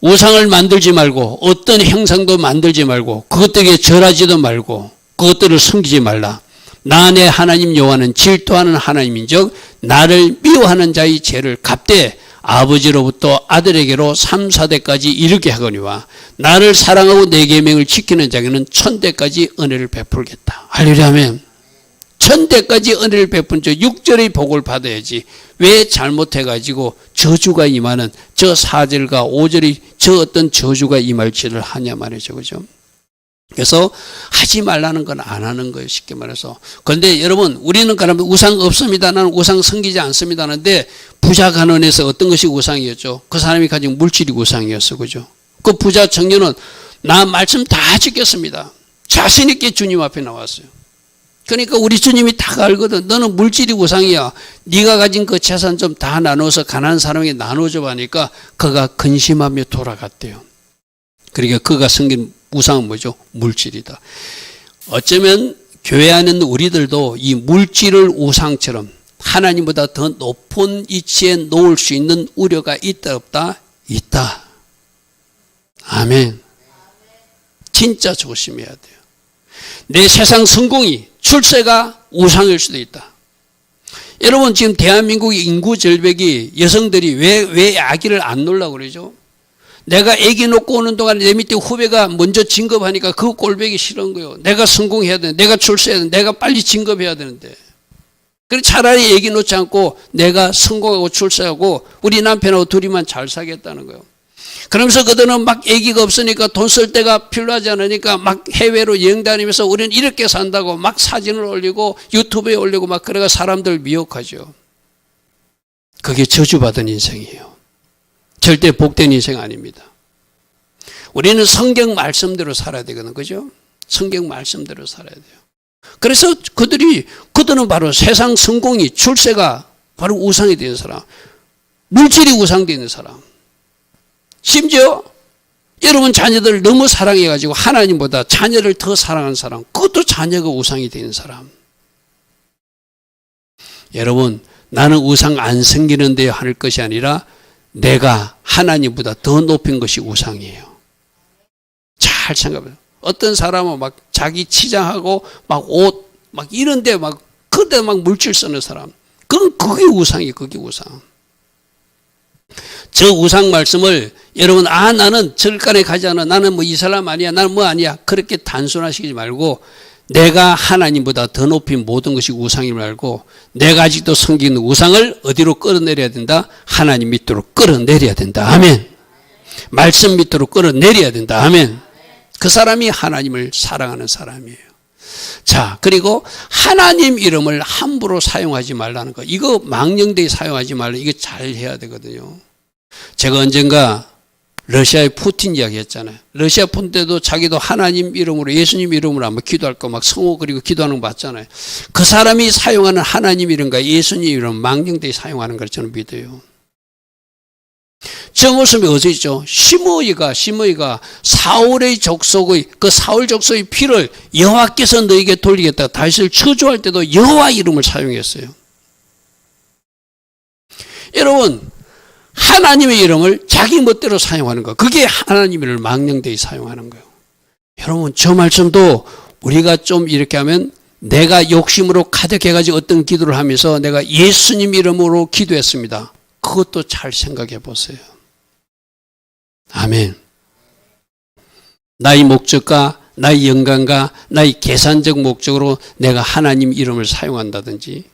우상을 만들지 말고 어떤 형상도 만들지 말고 그것들에게 절하지도 말고 그것들을 섬기지 말라. 나 내 하나님 여호와는 질투하는 하나님인즉 나를 미워하는 자의 죄를 갚되 아버지로부터 아들에게로 3, 4대까지 이르게 하거니와 나를 사랑하고 내 계명을 지키는 자에게는 1000대까지 은혜를 베풀겠다. 할렐루야 아멘. 1000대까지 은혜를 베푼 저 6절의 복을 받아야지. 왜 잘못해가지고 저주가 임하는 저 4절과 5절의 저 어떤 저주가 임할 짓을 하냐 말이죠. 그죠? 그래서 하지 말라는 건 안 하는 거예요. 쉽게 말해서. 그런데 여러분, 우리는 그러면 우상 없습니다. 나는 우상 섬기지 않습니다. 하는데 부자 간원에서 어떤 것이 우상이었죠? 그 사람이 가진 물질이 우상이었어. 그죠? 그 부자 청년은 나 말씀 다 지켰습니다. 자신 있게 주님 앞에 나왔어요. 그러니까 우리 주님이 다 알거든. 너는 물질이 우상이야. 네가 가진 그 재산 좀 다 나눠서 가난한 사람에게 나눠줘 하니까 그가 근심하며 돌아갔대요. 그러니까 그가 섬긴 우상은 뭐죠? 물질이다. 어쩌면 교회 안에 있는 우리들도 이 물질을 우상처럼 하나님보다 더 높은 위치에 놓을 수 있는 우려가 있다 없다? 있다. 아멘. 진짜 조심해야 돼요. 내 세상 성공이, 출세가 우상일 수도 있다. 여러분, 지금 대한민국의 인구 절벽이 여성들이 왜 아기를 안 놓으려고 그러죠? 내가 아기 놓고 오는 동안 내 밑에 후배가 먼저 진급하니까 그 꼴보기 싫은 거예요. 내가 성공해야 되는데, 내가 출세해야 되는데, 내가 빨리 진급해야 되는데. 그래 차라리 아기 놓지 않고 내가 성공하고 출세하고 우리 남편하고 둘이만 잘 살겠다는 거예요. 그러면서 그들은 막 아기가 없으니까 돈 쓸 데가 필요하지 않으니까 막 해외로 여행 다니면서 우리는 이렇게 산다고 막 사진을 올리고 유튜브에 올리고 막 그래가 사람들 미혹하죠. 그게 저주받은 인생이에요. 절대 복된 인생 아닙니다. 우리는 성경 말씀대로 살아야 되거든. 그죠? 성경 말씀대로 살아야 돼요. 그래서 그들은 바로 세상 성공이, 출세가 바로 우상이 되는 사람, 물질이 우상되는 사람, 심지어 여러분 자녀들을 너무 사랑해가지고 하나님보다 자녀를 더 사랑하는 사람, 그것도 자녀가 우상이 되는 사람. 여러분, 나는 우상 안 섬기는 데 할 것이 아니라 내가 하나님보다 더 높인 것이 우상이에요. 잘 생각해요. 어떤 사람은 막 자기 치장하고 막 옷, 막 이런데 막 그때 막 물질 쓰는 사람. 그게 우상이에요. 그게 우상. 저 우상 말씀을 여러분, 나는 절간에 가지 않아. 나는 뭐 이 사람 아니야. 나는 뭐 아니야. 그렇게 단순하시지 말고 내가 하나님보다 더 높인 모든 것이 우상임을 알고 내가 아직도 섬기는 우상을 어디로 끌어내려야 된다? 하나님 밑으로 끌어내려야 된다. 아멘. 말씀 밑으로 끌어내려야 된다. 아멘. 그 사람이 하나님을 사랑하는 사람이에요. 자, 그리고 하나님 이름을 함부로 사용하지 말라는 거. 이거 망령되게 사용하지 말라. 이거 잘 해야 되거든요. 제가 언젠가 러시아의 푸틴 이야기 했잖아요. 러시아 푸틴 때도 자기도 하나님 이름으로, 예수님 이름으로 아마 기도할 거 막 성호 그리고 기도하는 거 봤잖아요. 그 사람이 사용하는 하나님 이름과 예수님 이름 망령되게 사용하는 걸 저는 믿어요. 저 모습이 어디 있죠? 시므이가 사울의 족속의 그 사울 족속의 피를 여호와께서 너에게 돌리겠다. 다윗을 저주할 때도 여호와 이름을 사용했어요. 여러분, 하나님의 이름을 자기 멋대로 사용하는 거, 그게 하나님을 망령되게 사용하는 거예요. 여러분, 저 말씀도 우리가 좀 이렇게 하면 내가 욕심으로 가득해가지고 어떤 기도를 하면서 내가 예수님 이름으로 기도했습니다. 그것도 잘 생각해 보세요. 아멘. 나의 목적과 나의 영광과 나의 계산적 목적으로 내가 하나님 이름을 사용한다든지,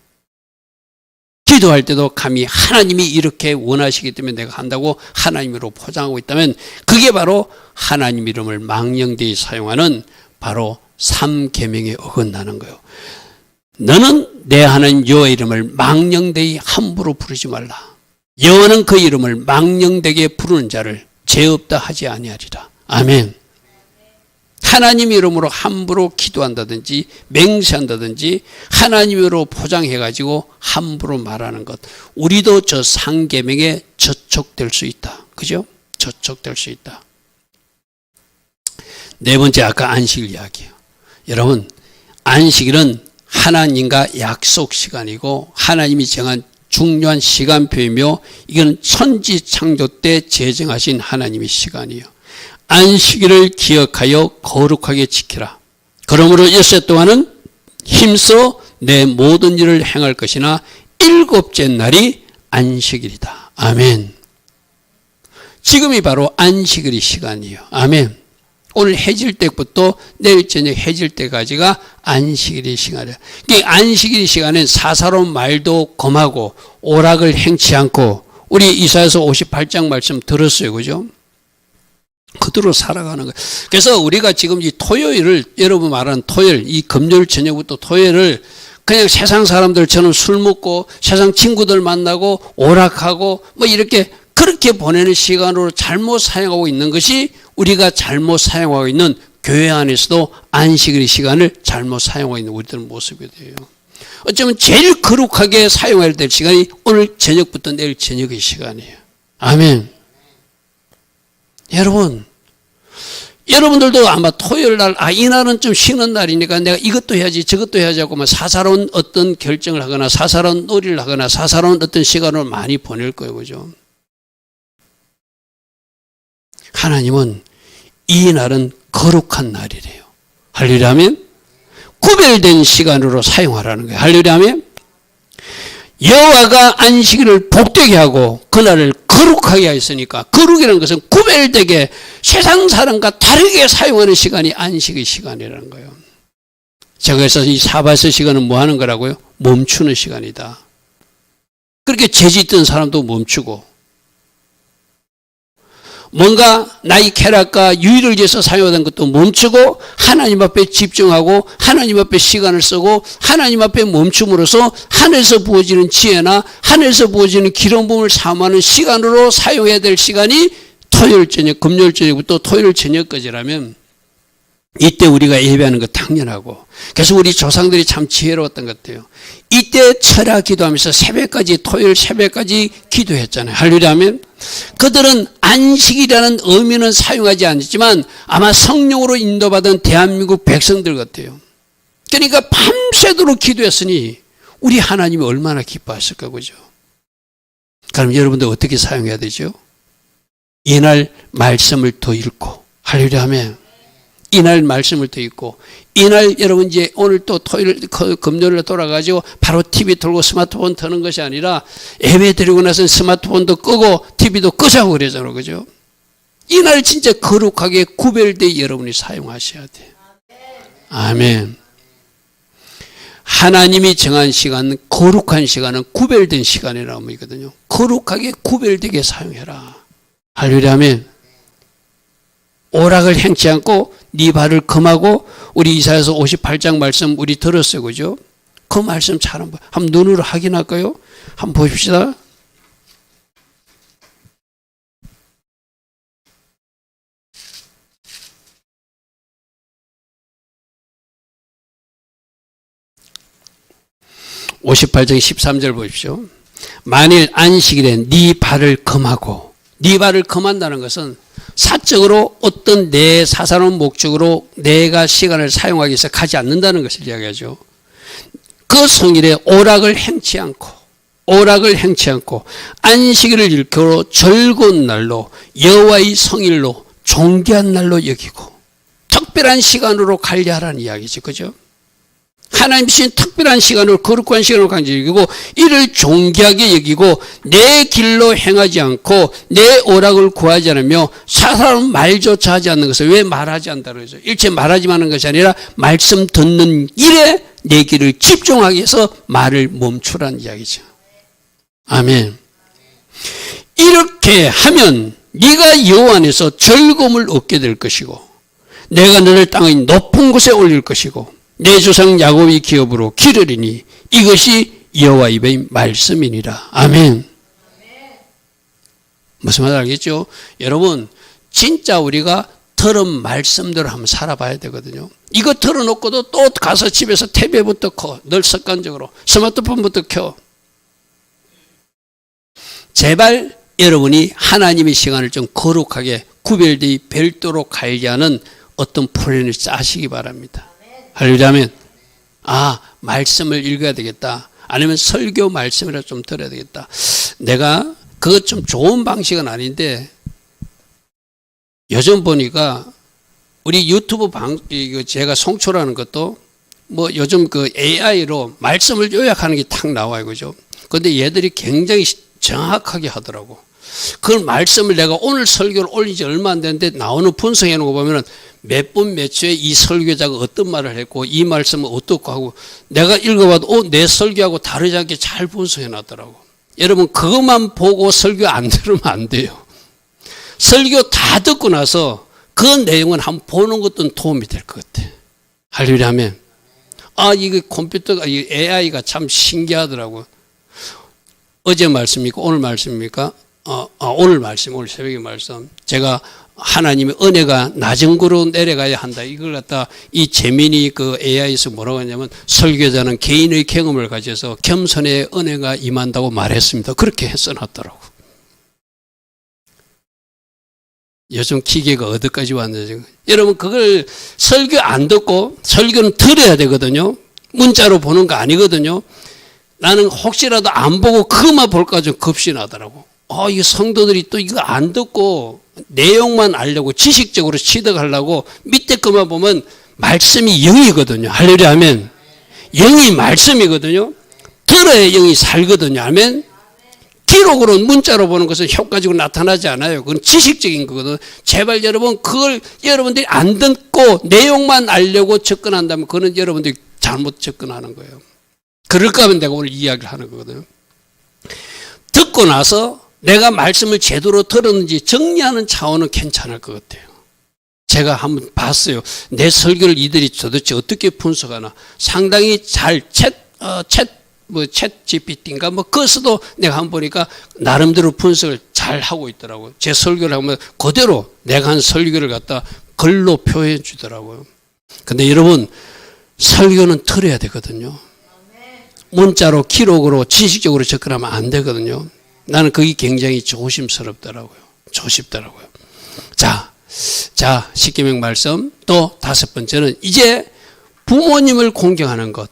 기도할 때도 감히 하나님이 이렇게 원하시기 때문에 내가 한다고 하나님으로 포장하고 있다면 그게 바로 하나님 이름을 망령되이 사용하는 바로 3계명에 어긋나는 거예요. 너는 내 하나님 여호와 이름을 망령되이 함부로 부르지 말라. 여호와는 그 이름을 망령되게 부르는 자를 죄 없다 하지 아니하리라. 아멘. 하나님 이름으로 함부로 기도한다든지 맹세한다든지 하나님으로 포장해가지고 함부로 말하는 것, 우리도 저 3계명에 저촉될 수 있다. 그죠? 저촉될 수 있다. 네 번째, 아까 안식일 이야기예요. 여러분, 안식일은 하나님과 약속 시간이고 하나님이 정한 중요한 시간표이며 이건 천지 창조 때 제정하신 하나님의 시간이에요. 안식일을 기억하여 거룩하게 지키라. 그러므로 엿새 동안은 힘써 내 모든 일을 행할 것이나 일곱째 날이 안식일이다. 아멘. 지금이 바로 안식일의 시간이에요. 아멘. 오늘 해질 때부터 내일 저녁 해질 때까지가 안식일의 시간이에요. 안식일의 시간엔 사사로운 말도 금하고 오락을 행치 않고, 우리 이사야서 58장 말씀 들었어요. 그죠? 그대로 살아가는 거예요. 그래서 우리가 지금 이 토요일을, 여러분 말하는 토요일, 이 금요일 저녁부터 토요일을 그냥 세상 사람들처럼 술 먹고 세상 친구들 만나고 오락하고 뭐 이렇게 그렇게 보내는 시간으로 잘못 사용하고 있는 것이, 우리가 잘못 사용하고 있는 교회 안에서도 안식일의 시간을 잘못 사용하고 있는 우리들 모습이 돼요. 어쩌면 제일 거룩하게 사용해야 될 시간이 오늘 저녁부터 내일 저녁의 시간이에요. 아멘. 여러분들도 아마 토요일 날, 이 날은 좀 쉬는 날이니까 내가 이것도 해야지 저것도 해야지 하고 사사로운 어떤 결정을 하거나 사사로운 놀이를 하거나 사사로운 어떤 시간을 많이 보낼 거예요. 그죠? 하나님은 이 날은 거룩한 날이래요. 할렐루야 하면 구별된 시간으로 사용하라는 거예요. 할렐루야 하면 여호와가 안식일을 복되게 하고 그날을 거룩하게 하였으니까, 거룩이라는 것은 구별되게 세상 사람과 다르게 사용하는 시간이 안식의 시간이라는 거예요. 제가 그래서 이 사바세 시간은 뭐 하는 거라고요? 멈추는 시간이다. 그렇게 죄짓던 사람도 멈추고, 뭔가 나의 쾌락과 유의를 위해서 사용하던 것도 멈추고 하나님 앞에 집중하고 하나님 앞에 시간을 쓰고 하나님 앞에 멈춤으로써 하늘에서 부어지는 지혜나 하늘에서 부어지는 기름 부음을 사모하는 시간으로 사용해야 될 시간이 토요일 저녁, 금요일 저녁부터 토요일 저녁까지라면 이때 우리가 예배하는 거 당연하고, 그래서 우리 조상들이 참 지혜로웠던 것 같아요. 이때 철야 기도하면서 새벽까지, 토요일 새벽까지 기도했잖아요. 할렐루야 하면 그들은 안식이라는 의미는 사용하지 않았지만 아마 성령으로 인도받은 대한민국 백성들 같아요. 그러니까 밤새도록 기도했으니 우리 하나님이 얼마나 기뻐하실까. 그죠? 그럼 여러분들 어떻게 사용해야 되죠? 이날 말씀을 더 읽고, 할렐루야 하면 이날 말씀을 더 읽고, 이날 여러분 이제 오늘 또 토요일, 금요일로 돌아가지고 바로 TV 틀고 스마트폰 트는 것이 아니라 예배 드리고 나서 스마트폰도 끄고 TV도 끄자고 그러잖아요. 그죠? 이날 진짜 거룩하게 구별되어 여러분이 사용하셔야 돼요. 아멘. 하나님이 정한 시간은, 거룩한 시간은 구별된 시간이라고 하거든요. 거룩하게 구별되게 사용해라. 할렐루야 아멘. 오락을 행치 않고 네 발을 금하고, 우리 이사야서 58장 말씀 우리 들었어요. 그죠? 그 말씀 잘 한번 눈으로 확인할까요? 한번 보십시다. (58장) 13절 보십시오. 만일 안식일에 네 발을 금하고, 네 발을 금한다는 것은 사적으로 어떤 내 사사로운 목적으로 내가 시간을 사용하기 위해서 가지 않는다는 것을 이야기하죠. 그 성일에 오락을 행치 않고 안식일을 일컬어 즐거운 날로, 여호와의 성일로, 존귀한 날로 여기고 특별한 시간으로 관리하라는 이야기죠. 그죠? 하나님 주신 특별한 시간을 거룩한 시간을 강조히 여기고 이를 존귀하게 여기고 내 길로 행하지 않고 내 오락을 구하지 않으며 사사로운 말조차 하지 않는 것을 왜 말하지 않다고 그러죠? 일체 말하지 않는 것이 아니라 말씀 듣는 일에 내 길을 집중하기 위해서 말을 멈추라는 이야기죠. 아멘. 이렇게 하면 네가 여호와 안에서 즐거움을 얻게 될 것이고 내가 너를 땅의 높은 곳에 올릴 것이고 내 조상 야곱의 기업으로 기르리니 이것이 여호와 입의 말씀이니라. 아멘. 무슨 말인지 알겠죠? 여러분 진짜 우리가 들은 말씀대로 한번 살아봐야 되거든요. 이거 들어놓고도 또 가서 집에서 TV부터 켜. 늘 습관적으로 스마트폰부터 켜. 제발 여러분이 하나님의 시간을 좀 거룩하게 구별되이 별도로 관리하는 어떤 플랜을 짜시기 바랍니다. 할렐루야. 말씀을 읽어야 되겠다. 아니면 설교 말씀이라 좀 들어야 되겠다. 내가 그것 좀 좋은 방식은 아닌데 요즘 보니까 우리 유튜브 제가 송출하는 것도 뭐 요즘 그 AI로 말씀을 요약하는 게 탁 나와요. 그죠? 근데 얘들이 굉장히 정확하게 하더라고. 그 말씀을 내가 오늘 설교를 올린 지 얼마 안 됐는데 나오는 분석해 놓은 거 보면은 몇 분 몇 초에 이 설교자가 어떤 말을 했고 이 말씀은 어떻고 하고 내가 읽어봐도 내 설교하고 다르지 않게 잘 분석해 놨더라고. 여러분 그것만 보고 설교 안 들으면 안 돼요. 설교 다 듣고 나서 그 내용은 한번 보는 것도 도움이 될 것 같아. 할렐루야 하면 이거 컴퓨터가 이 AI가 참 신기하더라고. 어제 말씀입니까? 오늘 말씀입니까? 오늘 말씀, 오늘 새벽의 말씀. 제가 하나님의 은혜가 낮은 곳으로 내려가야 한다. 이걸 갖다 이 재민이 그 AI에서 뭐라고 하냐면 설교자는 개인의 경험을 가져서 겸손의 은혜가 임한다고 말했습니다. 그렇게 써놨더라고. 요즘 기계가 어디까지 왔는지. 지금. 여러분 그걸 설교 안 듣고 설교는 들어야 되거든요. 문자로 보는 거 아니거든요. 나는 혹시라도 안 보고 그것만 볼까 좀 급신하더라고. 이 성도들이 또 이거 안 듣고 내용만 알려고 지식적으로 취득하려고 밑에 것만 보면 말씀이 영이거든요. 할렐루야 아멘. 영이 말씀이거든요. 들어야 영이 살거든요. 아멘. 기록으로 문자로 보는 것은 효과적으로 나타나지 않아요. 그건 지식적인 거거든요. 제발 여러분 그걸 여러분들이 안 듣고 내용만 알려고 접근한다면 그건 여러분들이 잘못 접근하는 거예요. 그럴까 하면 내가 오늘 이야기를 하는 거거든요. 듣고 나서 내가 말씀을 제대로 들었는지 정리하는 차원은 괜찮을 것 같아요. 제가 한번 봤어요. 내 설교를 이들이 도대체 어떻게 분석하나. 상당히 잘 챗 GPT인가 그것도 내가 한번 보니까 나름대로 분석을 잘 하고 있더라고요. 제 설교를 하면 그대로 내가 한 설교를 갖다 글로 표해 주더라고요. 근데 여러분 설교는 들어야 되거든요. 문자로 기록으로 지식적으로 접근하면 안 되거든요. 나는 그게 굉장히 조심스럽더라고요. 조심더라고요. 자, 십계명 말씀. 또 다섯 번째는 이제 부모님을 공경하는 것.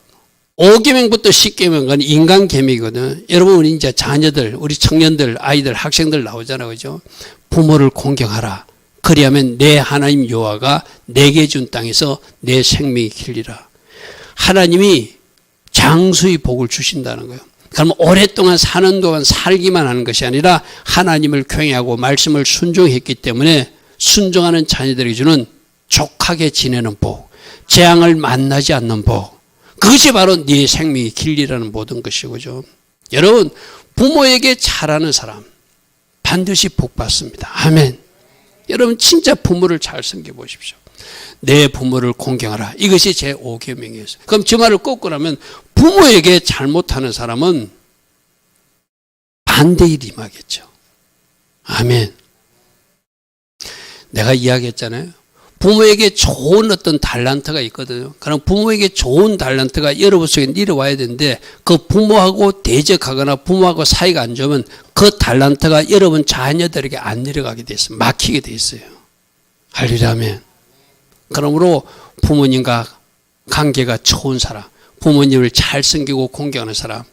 5계명부터 10계명은 인간 계명이거든요. 여러분 우리 이제 자녀들, 우리 청년들, 아이들, 학생들 나오잖아요. 그죠? 부모를 공경하라. 그리하면 내 하나님 여호와가 내게 준 땅에서 내 생명이 길리라. 하나님이 장수의 복을 주신다는 거예요. 그러면 오랫동안 사는 동안 살기만 하는 것이 아니라 하나님을 경외하고 말씀을 순종했기 때문에 순종하는 자녀들에게 주는 족하게 지내는 복, 재앙을 만나지 않는 복, 그것이 바로 네 생명이 길리라는 모든 것이고죠. 여러분 부모에게 잘하는 사람 반드시 복 받습니다. 아멘. 여러분 진짜 부모를 잘 섬겨보십시오. 내 부모를 공경하라. 이것이 제 5계명이었어요. 그럼 저 말을 꺾고 나면 부모에게 잘못하는 사람은 반대의 임하겠죠. 아멘. 내가 이야기했잖아요. 부모에게 좋은 어떤 달란트가 있거든요. 그럼 부모에게 좋은 달란트가 여러분 속에 내려와야 되는데 그 부모하고 대적하거나 부모하고 사이가 안 좋으면 그 달란트가 여러분 자녀들에게 안 내려가게 돼 있어요. 막히게 돼 있어요. 할렐루야 아멘. 그러므로 부모님과 관계가 좋은 사람, 부모님을 잘 섬기고 공경하는 사람,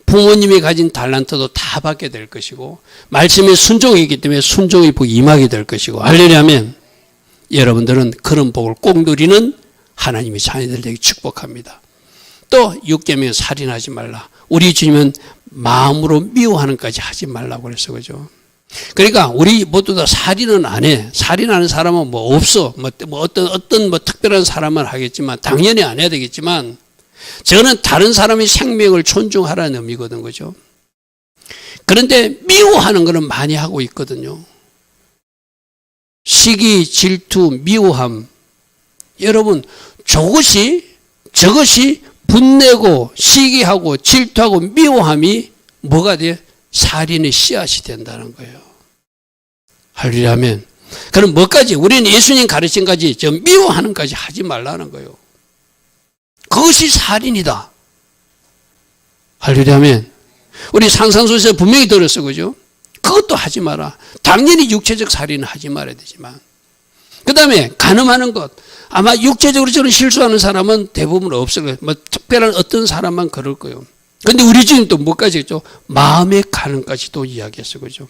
부모님이 가진 달란트도 다 받게 될 것이고 말씀에 순종이기 때문에 순종의 복이 임하게 될 것이고 할렐루야 아멘. 여러분들은 그런 복을 꼭 누리는 하나님의 자녀들에게 축복합니다. 또 6계명 살인하지 말라. 우리 주님은 마음으로 미워하는 까지 하지 말라고 그랬어. 그죠? 그러니까 우리 모두 다 살인은 안 해. 살인하는 사람은 뭐 없어. 어떤 특별한 사람은 하겠지만 당연히 안 해야 되겠지만 저는 다른 사람의 생명을 존중하라는 의미거든. 그죠? 그런데 미워하는 거는 많이 하고 있거든요. 시기, 질투, 미워함. 여러분, 저것이 분내고 시기하고 질투하고 미워함이 뭐가 돼? 살인의 씨앗이 된다는 거예요. 할렐루야면. 그럼 뭐까지? 우리는 예수님 가르침까지 저 미워하는 까지 하지 말라는 거예요. 그것이 살인이다. 할렐루야면. 우리 산상수에서 분명히 들었어. 그죠? 그것도 하지 마라. 당연히 육체적 살인은 하지 말아야 되지만. 그 다음에 간음하는 것. 아마 육체적으로 저는 실수하는 사람은 대부분 없을 거예요. 뭐 특별한 어떤 사람만 그럴 거예요. 그런데 우리 지금 또 뭐까지 했죠? 마음의 간음까지도 이야기했어요. 그죠?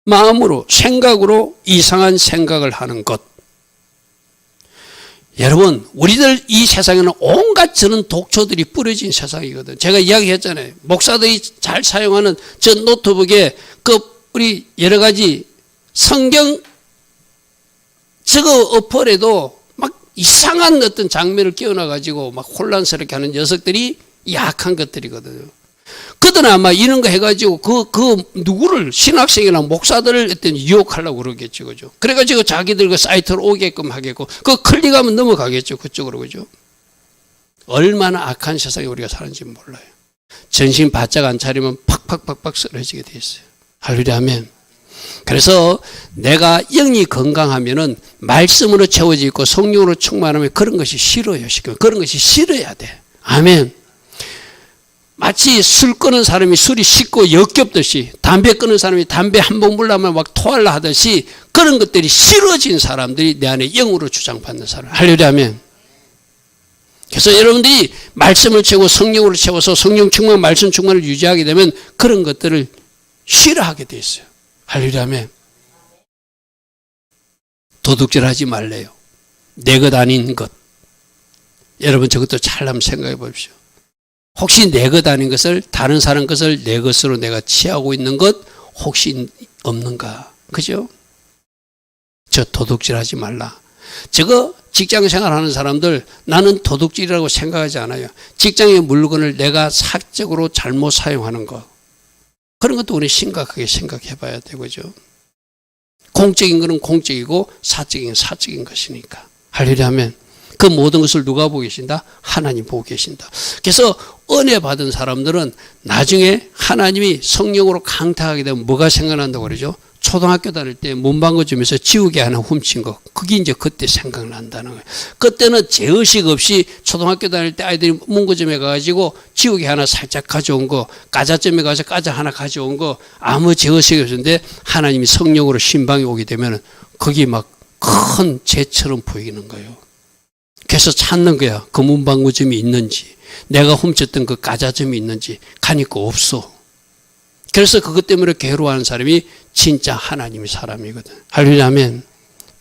마음으로, 생각으로 이상한 생각을 하는 것. 여러분, 우리들 이 세상에는 온갖 저는 독초들이 뿌려진 세상이거든. 제가 이야기했잖아요. 목사들이 잘 사용하는 저 노트북에 우리 여러 가지 성경 저거 어플에도 막 이상한 어떤 장면을 끼워놔가지고 막 혼란스럽게 하는 녀석들이 약한 것들이거든요. 그들은 아마 이런 거 해가지고 누구를 신학생이나 목사들을 어떤 유혹하려고 그러겠죠. 그죠? 그래가지고 자기들 그 사이트로 오게끔 하겠고, 클릭하면 넘어가겠죠. 그쪽으로. 그죠? 얼마나 악한 세상에 우리가 사는지 몰라요. 정신 바짝 안 차리면 팍팍팍팍 쓰러지게 돼 있어요. 할렐루야 아멘. 그래서 내가 영이 건강하면은 말씀으로 채워져 있고 성령으로 충만하면 그런 것이 싫어요. 그런 것이 싫어야 돼. 아멘. 마치 술 끊은 사람이 술이 씻고 역겹듯이 담배 끊은 사람이 담배 한 번 물라면 막 토할라 하듯이 그런 것들이 싫어진 사람들이 내 안에 영으로 주장받는 사람. 할렐루야 아멘. 그래서 여러분들이 말씀을 채우고 성령으로 채워서 성령 충만, 말씀 충만을 유지하게 되면 그런 것들을 싫어하게 돼 있어요. 할렐루야 아멘. 도둑질하지 말래요. 내 것 아닌 것. 여러분 저것도 잘 한번 생각해 보십시오. 혹시 내 것 아닌 것을 다른 사람 것을 내 것으로 내가 취하고 있는 것 혹시 없는가? 그죠? 저 도둑질하지 말라. 저거 직장 생활하는 사람들 나는 도둑질이라고 생각하지 않아요. 직장의 물건을 내가 사적으로 잘못 사용하는 것. 그런 것도 우리 심각하게 생각해 봐야 되고죠. 공적인 것은 공적이고 사적인 건 사적인 것이니까. 할렐루야 하면 그 모든 것을 누가 보고 계신다? 하나님 보고 계신다. 그래서 은혜 받은 사람들은 나중에 하나님이 성령으로 강타하게 되면 뭐가 생각난다고 그러죠? 초등학교 다닐 때 문방구점에서 지우개 하나 훔친 거. 그게 이제 그때 생각난다는 거예요. 그때는 죄의식 없이 초등학교 다닐 때 아이들이 문구점에 가가지고 지우개 하나 살짝 가져온 거, 과자점에 가서 과자 하나 가져온 거 아무 죄의식이 없었는데 하나님이 성령으로 신방이 오게 되면 그게 막 큰 죄처럼 보이는 거예요. 그래서 찾는 거야. 그 문방구점이 있는지, 내가 훔쳤던 그 과자점이 있는지 가니까 없어. 그래서 그것 때문에 괴로워하는 사람이 진짜 하나님의 사람이거든. 할렐루야 아멘.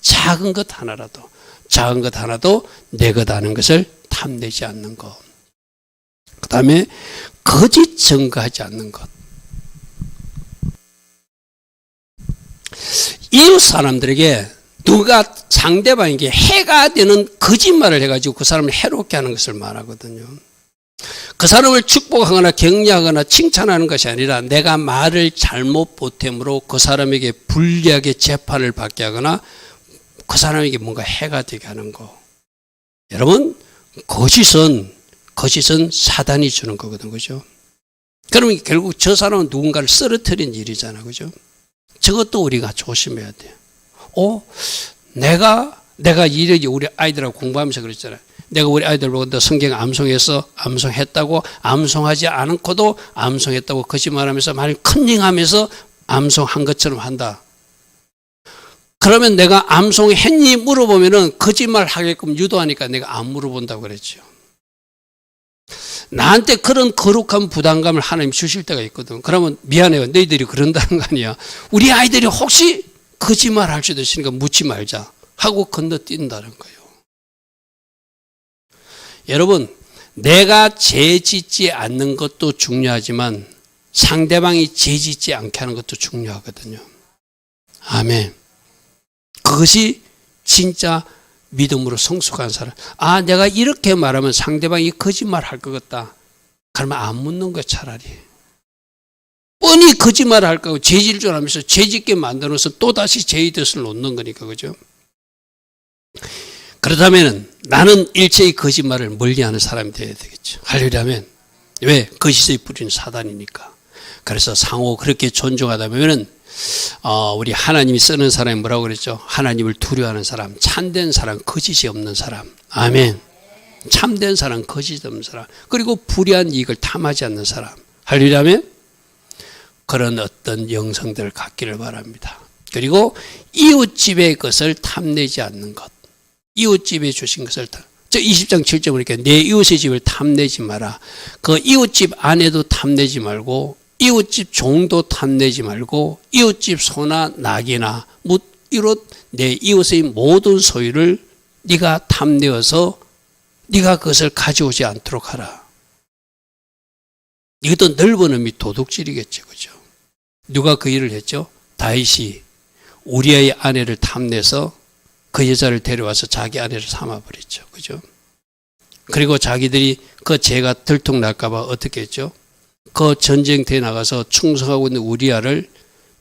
작은 것 하나도 내 것 아는 것을 탐내지 않는 것. 그 다음에 거짓 증거하지 않는 것. 이웃 사람들에게 누가 상대방에게 해가 되는 거짓말을 해가지고 그 사람을 해롭게 하는 것을 말하거든요. 그 사람을 축복하거나 격려하거나 칭찬하는 것이 아니라 내가 말을 잘못 보탬으로 그 사람에게 불리하게 재판을 받게 하거나 그 사람에게 뭔가 해가 되게 하는 거. 여러분, 거짓은 사단이 주는 거거든. 그죠? 그러면 결국 저 사람은 누군가를 쓰러뜨린 일이잖아. 그죠? 저것도 우리가 조심해야 돼요. 내가 이렇게 우리 아이들하고 공부하면서 그랬잖아요. 내가 우리 아이들 보고 너 성경 암송해서 암송했다고 암송하지 않고도 암송했다고 거짓말하면서 말 컨닝하면서 암송한 것처럼 한다. 그러면 내가 암송했니 물어보면은 거짓말 하게끔 유도하니까 내가 안 물어본다고 그랬죠. 나한테 그런 거룩한 부담감을 하나님 주실 때가 있거든. 그러면 미안해요. 너희들이 그런다는 거 아니야. 우리 아이들이 혹시 거짓말 할 수도 있으니까 묻지 말자 하고 건너뛴다는 거예요. 여러분, 내가 죄 짓지 않는 것도 중요하지만 상대방이 죄 짓지 않게 하는 것도 중요하거든요. 아멘. 그것이 진짜 믿음으로 성숙한 사람. 아, 내가 이렇게 말하면 상대방이 거짓말 할 것 같다. 그러면 안 묻는 거야, 차라리. 뻔히 거짓말 할 거고 죄질 줄 알면서 죄짓게 만들어서 또다시 죄의 덫을 놓는 거니까, 그죠? 그렇다면 나는 일체의 거짓말을 멀리하는 사람이 되어야 되겠죠. 하려면 왜? 거짓의 뿌리는 사단이니까. 그래서 상호 그렇게 존중하다 보면은 우리 하나님이 쓰는 사람이 뭐라고 그랬죠? 하나님을 두려워하는 사람, 참된 사람, 거짓이 없는 사람. 아멘. 참된 사람, 거짓 없는 사람. 그리고 불의한 이익을 탐하지 않는 사람. 하려면 그런 어떤 영성들을 갖기를 바랍니다. 그리고 이웃집의 것을 탐내지 않는 것. 이웃집에 주신 것을 저 20장 7절 보니까 내 이웃의 집을 탐내지 마라. 그 이웃집 아내도 탐내지 말고 이웃집 종도 탐내지 말고 이웃집 소나 낙이나 이웃 내 이웃의 모든 소유를 네가 탐내어서 네가 그것을 가져오지 않도록 하라. 이것도 넓은 의미 도둑질이겠죠. 그죠? 누가 그 일을 했죠? 다윗이 우리아의 아내를 탐내서 그 여자를 데려와서 자기 아내를 삼아버렸죠. 그죠? 그리고 자기들이 그 죄가 들통날까봐 어떻게 했죠? 그 전쟁터에 나가서 충성하고 있는 우리아를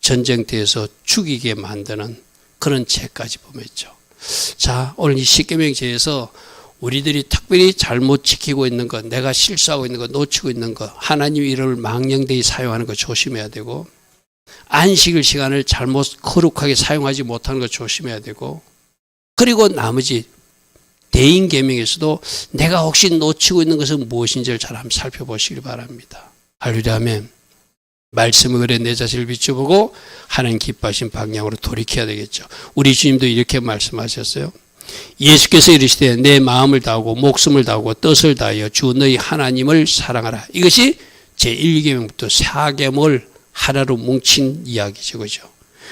전쟁터에서 죽이게 만드는 그런 죄까지 범했죠. 자, 오늘 이 십계명죄에서 우리들이 특별히 잘못 지키고 있는 것, 내가 실수하고 있는 것, 놓치고 있는 것, 하나님 이름을 망령되이 사용하는 것 조심해야 되고, 안식일 시간을 잘못 거룩하게 사용하지 못하는 것 조심해야 되고, 그리고 나머지 대인계명에서도 내가 혹시 놓치고 있는 것은 무엇인지를 잘 한번 살펴보시기 바랍니다. 할렐루야면 말씀을 그래 내 자신을 비춰보고 하나님 기뻐하신 방향으로 돌이켜야 되겠죠. 우리 주님도 이렇게 말씀하셨어요. 예수께서 이르시되 내 마음을 다하고 목숨을 다하고 뜻을 다하여 주 너희 하나님을 사랑하라. 이것이 제1계명부터 4계명을 하나로 뭉친 이야기죠. 그죠?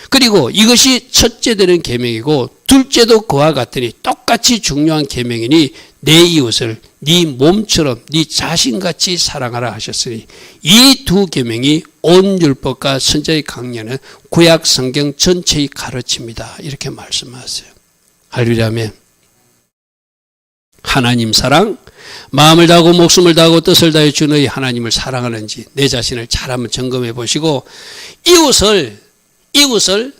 그리고 이것이 첫째 되는 계명이고 둘째도 그와 같으니 똑같이 중요한 계명이니 내 이웃을 네 몸처럼 네 자신같이 사랑하라 하셨으니 이 두 계명이 온 율법과 선지자의 강령은 구약 성경 전체의 가르침이다. 이렇게 말씀하세요. 할렐루야면 하나님 사랑, 마음을 다하고 목숨을 다하고 뜻을 다해 주 너희 하나님을 사랑하는지 내 자신을 잘 한번 점검해 보시고 이웃을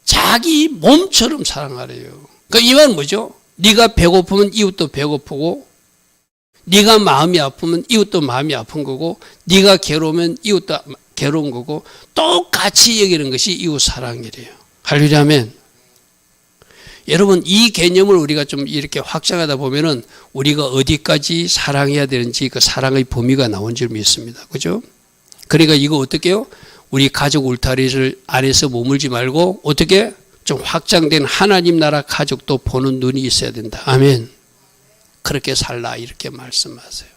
자기 몸처럼 사랑하래요. 그러니까 이 말은 뭐죠? 네가 배고프면 이웃도 배고프고 네가 마음이 아프면 이웃도 마음이 아픈 거고 네가 괴로우면 이웃도 괴로운 거고 똑같이 여기는 것이 이웃 사랑이래요. 할렐루야면 여러분 이 개념을 우리가 좀 이렇게 확장하다 보면은 우리가 어디까지 사랑해야 되는지 그 사랑의 범위가 나온 줄 믿습니다. 그죠? 그러니까 이거 어떻게 해요? 우리 가족 울타리를 안에서 머물지 말고 어떻게 좀 확장된 하나님 나라 가족도 보는 눈이 있어야 된다. 아멘. 그렇게 살라 이렇게 말씀하세요.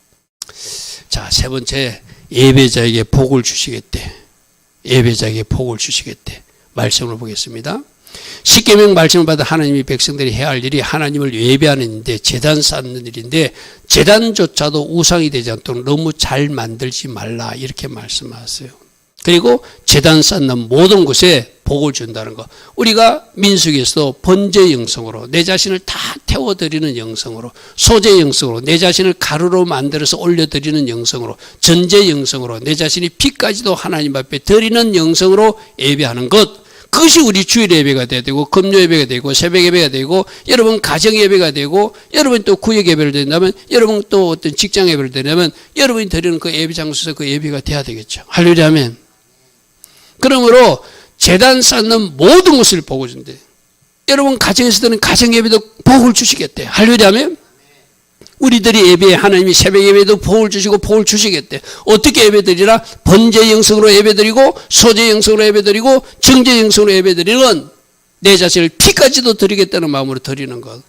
자, 세 번째 예배자에게 복을 주시겠대. 예배자에게 복을 주시겠대. 말씀을 보겠습니다. 십계명 말씀을 받아 하나님이 백성들이 해야 할 일이 하나님을 예배하는 일인데 제단 쌓는 일인데 제단조차도 우상이 되지 않도록 너무 잘 만들지 말라 이렇게 말씀하세요. 그리고 제단 쌓는 모든 곳에 복을 준다는 것. 우리가 민수기에서도 번제 영성으로 내 자신을 다 태워드리는 영성으로 소제 영성으로 내 자신을 가루로 만들어서 올려드리는 영성으로 전제 영성으로 내 자신이 피까지도 하나님 앞에 드리는 영성으로 예배하는 것. 그것이 우리 주일 예배가 돼야 되고 금요 예배가 되고 새벽 예배가 되고 여러분 가정 예배가 되고 여러분 또 구역 예배를 드린다면 여러분 또 어떤 직장 예배를 드린다면 여러분이 드리는 그 예배 장소에서 그 예배가 돼야 되겠죠. 할렐루야면 그러므로 제단 쌓는 모든 것을 복을 준대. 여러분 가정에서 드는 가정 예배도 복을 주시겠대. 할렐루야면 우리들이 예배에 하나님이 새벽 예배도 복을 주시고 복을 주시겠대. 어떻게 예배드리라? 번제 영성으로 예배드리고 소제 영성으로 예배드리고 정제 영성으로 예배드리는 내 자신을 피까지도 드리겠다는 마음으로 드리는 것.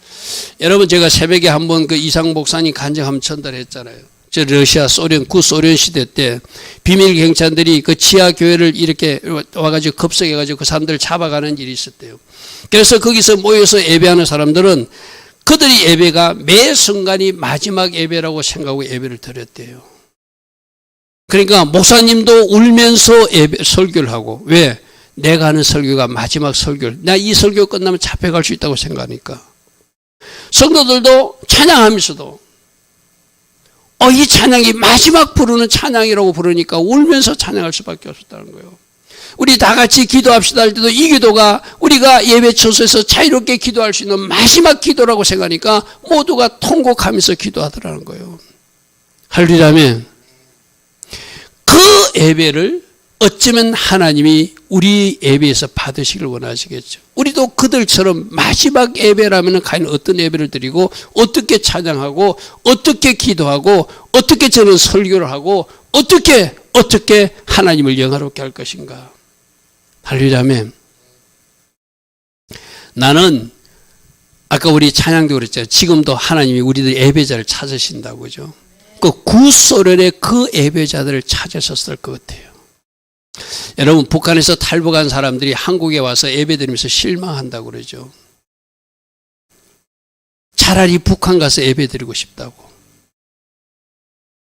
여러분 제가 새벽에 한번 그 이상 목사님 간증 한번 전달했잖아요. 저 러시아 소련 구소련 시대 때 비밀 경찰들이 그 지하 교회를 이렇게 와가지고 급습해가지고 그 사람들을 잡아가는 일이 있었대요. 그래서 거기서 모여서 예배하는 사람들은 그들이 예배가 매 순간이 마지막 예배라고 생각하고 예배를 드렸대요. 그러니까 목사님도 울면서 설교를 하고, 왜? 내가 하는 설교가 마지막 설교를, 나 이 설교 끝나면 잡혀갈 수 있다고 생각하니까. 성도들도 찬양하면서도 이 찬양이 마지막 부르는 찬양이라고 부르니까 울면서 찬양할 수밖에 없었다는 거예요. 우리 다 같이 기도합시다 할 때도 이 기도가 우리가 예배 처소에서 자유롭게 기도할 수 있는 마지막 기도라고 생각하니까 모두가 통곡하면서 기도하더라는 거예요. 할렐루야. 그 예배를 어쩌면 하나님이 우리 예배에서 받으시길 원하시겠죠. 우리도 그들처럼 마지막 예배라면 과연 어떤 예배를 드리고 어떻게 찬양하고 어떻게 기도하고 어떻게 저는 설교를 하고 어떻게 하나님을 영화롭게 할 것인가. 할렐루야. 나는 아까 우리 찬양도 그랬잖아요. 지금도 하나님이 우리들 예배자를 찾으신다고 그죠. 그 구소련의 그 예배자들을 찾으셨을 것 같아요. 여러분, 북한에서 탈북한 사람들이 한국에 와서 예배드리면서 실망한다고 그러죠. 차라리 북한 가서 예배드리고 싶다고.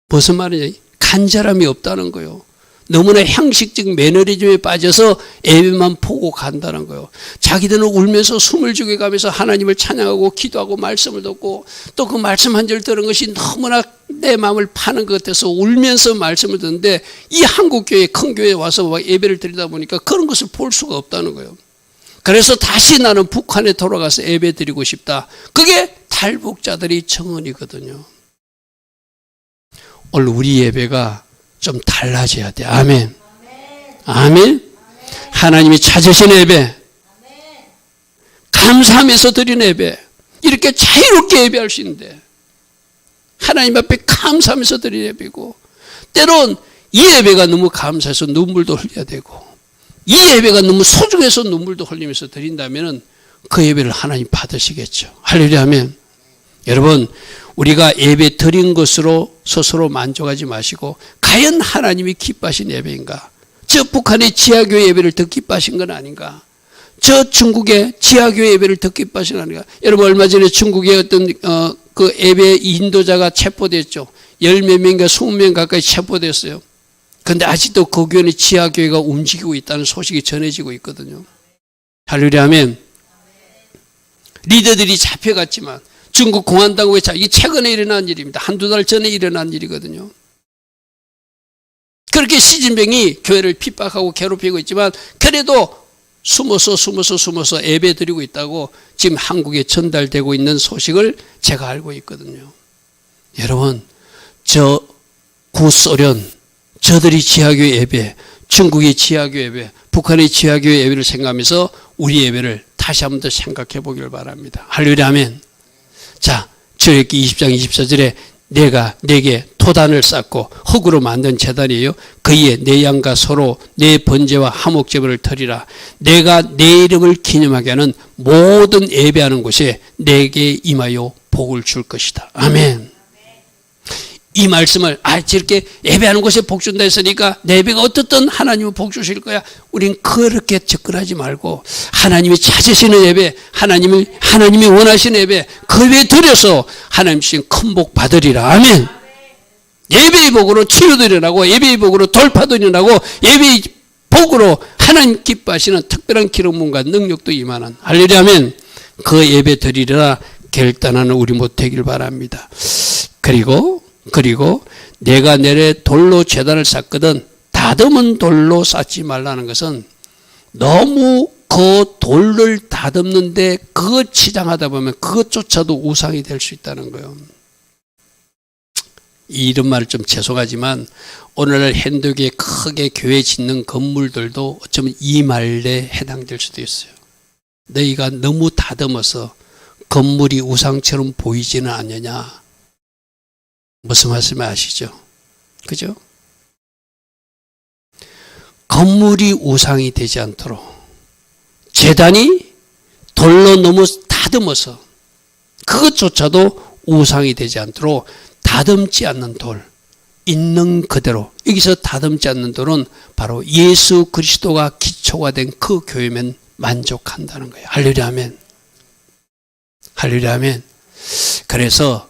무슨 말이냐? 간절함이 없다는 거예요. 너무나 형식적 매너리즘에 빠져서 예배만 보고 간다는 거예요. 자기들은 울면서 숨을 죽여가면서 하나님을 찬양하고 기도하고 말씀을 듣고 또 그 말씀 한 절 들은 것이 너무나 내 마음을 파는 것 같아서 울면서 말씀을 듣는데 이 한국교회 큰 교회에 와서 예배를 드리다 보니까 그런 것을 볼 수가 없다는 거예요. 그래서 다시 나는 북한에 돌아가서 예배 드리고 싶다. 그게 탈북자들의 청원이거든요. 오늘 우리 예배가 좀 달라져야 돼. 아멘. 아멘. 하나님이 찾으신 예배, 감사하면서 드린 예배, 이렇게 자유롭게 예배할 수 있는데 하나님 앞에 감사하면서 드린 예배고, 때론 이 예배가 너무 감사해서 눈물도 흘려야 되고, 이 예배가 너무 소중해서 눈물도 흘리면서 드린다면 그 예배를 하나님 받으시겠죠. 할렐루야. 아멘. 여러분, 우리가 예배 드린 것으로 스스로 만족하지 마시고 과연 하나님이 기뻐하신 예배인가? 저 북한의 지하교회 예배를 더 기뻐하신 건 아닌가? 저 중국의 지하교회 예배를 더 기뻐하신 건 아닌가? 여러분, 얼마 전에 중국의 어떤 그 예배 인도자가 체포됐죠. 10몇 명인가 20명 가까이 체포됐어요. 그런데 아직도 그 교회는 지하교회가 움직이고 있다는 소식이 전해지고 있거든요. 할렐루야. 아멘. 리더들이 잡혀갔지만 중국 공안당국에 이게 최근에 일어난 일입니다. 한두 달 전에 일어난 일이거든요. 그렇게 시진핑이 교회를 핍박하고 괴롭히고 있지만 그래도 숨어서 예배 드리고 있다고 지금 한국에 전달되고 있는 소식을 제가 알고 있거든요. 여러분, 저 구소련, 저들이 지하교회 예배, 중국의 지하교회 예배, 북한의 지하교회 예배를 생각하면서 우리 예배를 다시 한번 더 생각해 보길 바랍니다. 할렐루야. 아멘. 자, 출애굽기 20장 24절에 내가 내게 토단을 쌓고 흙으로 만든 제단이에요. 그이에 내 양과 소로 내 번제와 화목제물을 드리라. 내가 내 이름을 기념하게 하는 모든 예배하는 곳에 내게 임하여 복을 줄 것이다. 아멘. 이 말씀을 저렇게 예배하는 곳에 복 준다 했으니까 내 예배가 어떻든 하나님은 복 주실 거야. 우린 그렇게 접근하지 말고 하나님이 찾으시는 예배, 하나님이 원하시는 예배, 그 예배 드려서 하나님 주신 큰 복 받으리라. 아멘. 예배의 복으로 치유도 일어나고 예배의 복으로 돌파도 일어나고 예배의 복으로 하나님 기뻐하시는 특별한 기름문과 능력도 임하는, 할렐루야. 아멘. 그 예배 드리라 결단하는 우리 못 되길 바랍니다. 그리고 내가 내래 돌로 제단을 쌓거든 다듬은 돌로 쌓지 말라는 것은 너무 그 돌을 다듬는데 그거 치장하다 보면 그것조차도 우상이 될 수 있다는 거예요. 이런 말을 좀 죄송하지만 오늘날 현대교회 크게 교회 짓는 건물들도 어쩌면 이 말에 해당될 수도 있어요. 너희가 너무 다듬어서 건물이 우상처럼 보이지는 않느냐. 무슨 말씀 아시죠? 그죠? 건물이 우상이 되지 않도록 제단이 돌로 너무 다듬어서 그것조차도 우상이 되지 않도록 다듬지 않는 돌, 있는 그대로, 여기서 다듬지 않는 돌은 바로 예수 그리스도가 기초가 된 그 교회면 만족한다는 거예요. 할렐루야. 아멘. 할렐루야. 아멘. 그래서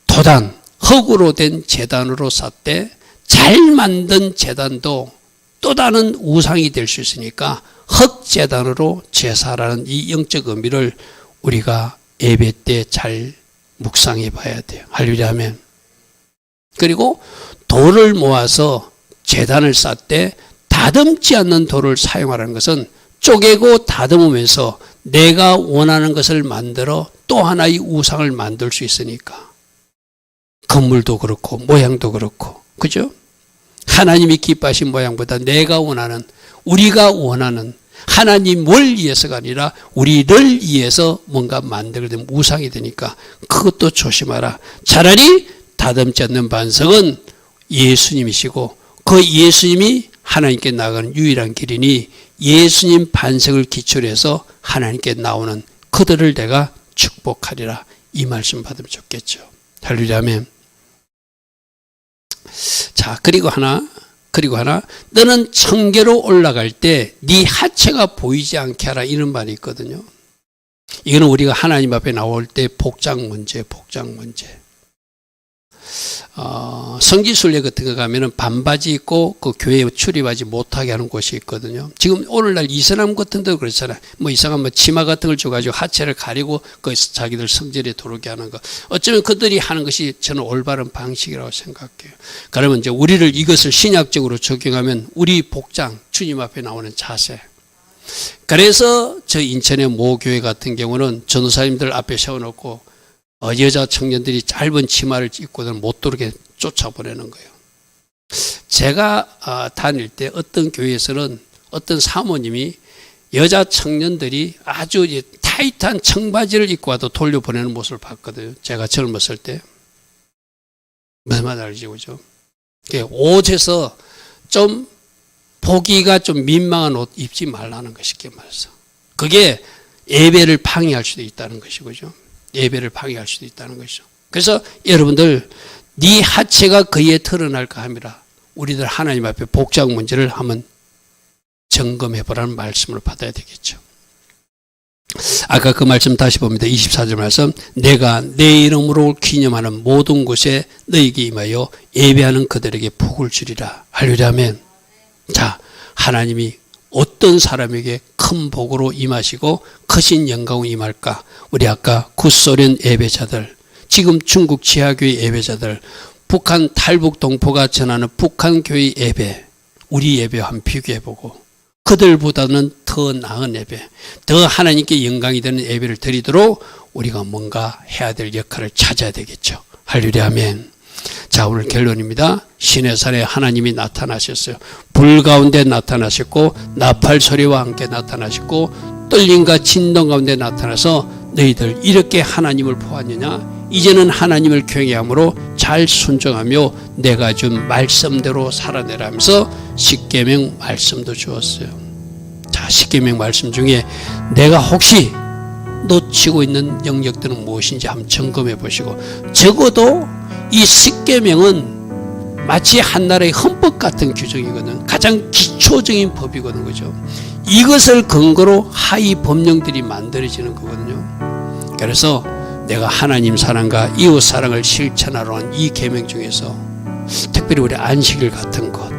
도단, 흙으로 된 제단으로 쌓되 잘 만든 제단도 또 다른 우상이 될 수 있으니까 흙제단으로 제사라는 이 영적 의미를 우리가 예배 때 잘 묵상해 봐야 돼요. 할렐루야 아멘. 그리고 돌을 모아서 제단을 쌓되 다듬지 않는 돌을 사용하라는 것은 쪼개고 다듬으면서 내가 원하는 것을 만들어 또 하나의 우상을 만들 수 있으니까. 건물도 그렇고 모양도 그렇고 그죠? 하나님이 기뻐하신 모양보다 내가 원하는, 우리가 원하는 하나님을 위해서가 아니라 우리를 위해서 뭔가 만들게 되면 우상이 되니까 그것도 조심하라. 차라리 다듬지 않는 반석은 예수님이시고 그 예수님이 하나님께 나가는 유일한 길이니 예수님 반석을 기초로 해서 하나님께 나오는 그들을 내가 축복하리라. 이 말씀 받으면 좋겠죠. 할렐루야 아멘. 자, 그리고 하나 너는 청계로 올라갈 때 네 하체가 보이지 않게 하라 이런 말이 있거든요. 이거는 우리가 하나님 앞에 나올 때 복장 문제. 성지순례 같은 거 가면은 반바지 입고 그 교회에 출입하지 못하게 하는 곳이 있거든요. 지금 오늘날 이슬람 같은 데도 그렇잖아요. 뭐 이상한 치마 같은 걸 줘가지고 하체를 가리고 거기서 자기들 성전에 들어오게 하는 거. 어쩌면 그들이 하는 것이 저는 올바른 방식이라고 생각해요. 그러면 이제 우리를 이것을 신약적으로 적용하면 우리 복장, 주님 앞에 나오는 자세. 그래서 저 인천의 모 교회 같은 경우는 전도사님들 앞에 세워놓고 여자 청년들이 짧은 치마를 입고는 못 들어오게 쫓아보내는 거예요. 제가 다닐 때 어떤 교회에서는 어떤 사모님이 여자 청년들이 아주 타이트한 청바지를 입고 와도 돌려보내는 모습을 봤거든요. 제가 젊었을 때. 무슨 말인지 알지, 그죠? 옷에서 좀 보기가 좀 민망한 옷 입지 말라는 것이 쉽게 말해서. 그게 예배를 방해할 수도 있다는 것이죠. 예배를 방해할 수도 있다는 것이죠. 그래서 여러분들 네 하체가 그에 드러날까 함이라. 우리들 하나님 앞에 복장 문제를 한번 점검해 보라는 말씀을 받아야 되겠죠. 아까 그 말씀 다시 봅니다. 24절 말씀. 내가 내 이름으로 기념하는 모든 곳에 너희에게 임하여 예배하는 그들에게 복을 주리라. 할렐루야 아멘. 자, 하나님이 어떤 사람에게 큰 복으로 임하시고 크신 영광으로 임할까? 우리 아까 구소련 예배자들, 지금 중국 지하교회 예배자들, 북한 탈북 동포가 전하는 북한 교회 예배, 우리 예배와 한번 비교해보고 그들보다는 더 나은 예배, 더 하나님께 영광이 되는 예배를 드리도록 우리가 뭔가 해야 될 역할을 찾아야 되겠죠. 할렐루야 아멘. 자, 오늘 결론입니다. 시내산에 하나님이 나타나셨어요. 불 가운데 나타나셨고 나팔 소리와 함께 나타나셨고 떨림과 진동 가운데 나타나서 너희들 이렇게 하나님을 보았느냐? 이제는 하나님을 경외함으로 잘 순종하며 내가 준 말씀대로 살아내라면서 십계명 말씀도 주었어요. 자, 십계명 말씀 중에 내가 혹시 놓치고 있는 영역들은 무엇인지 한번 점검해 보시고, 적어도 이 십계명은 마치 한나라의 헌법 같은 규정이거든. 가장 기초적인 법이거든, 그죠? 이것을 근거로 하위 법령들이 만들어지는 거거든요. 그래서 내가 하나님 사랑과 이웃 사랑을 실천하러 한 이 계명 중에서 특별히 우리 안식일 같은 것,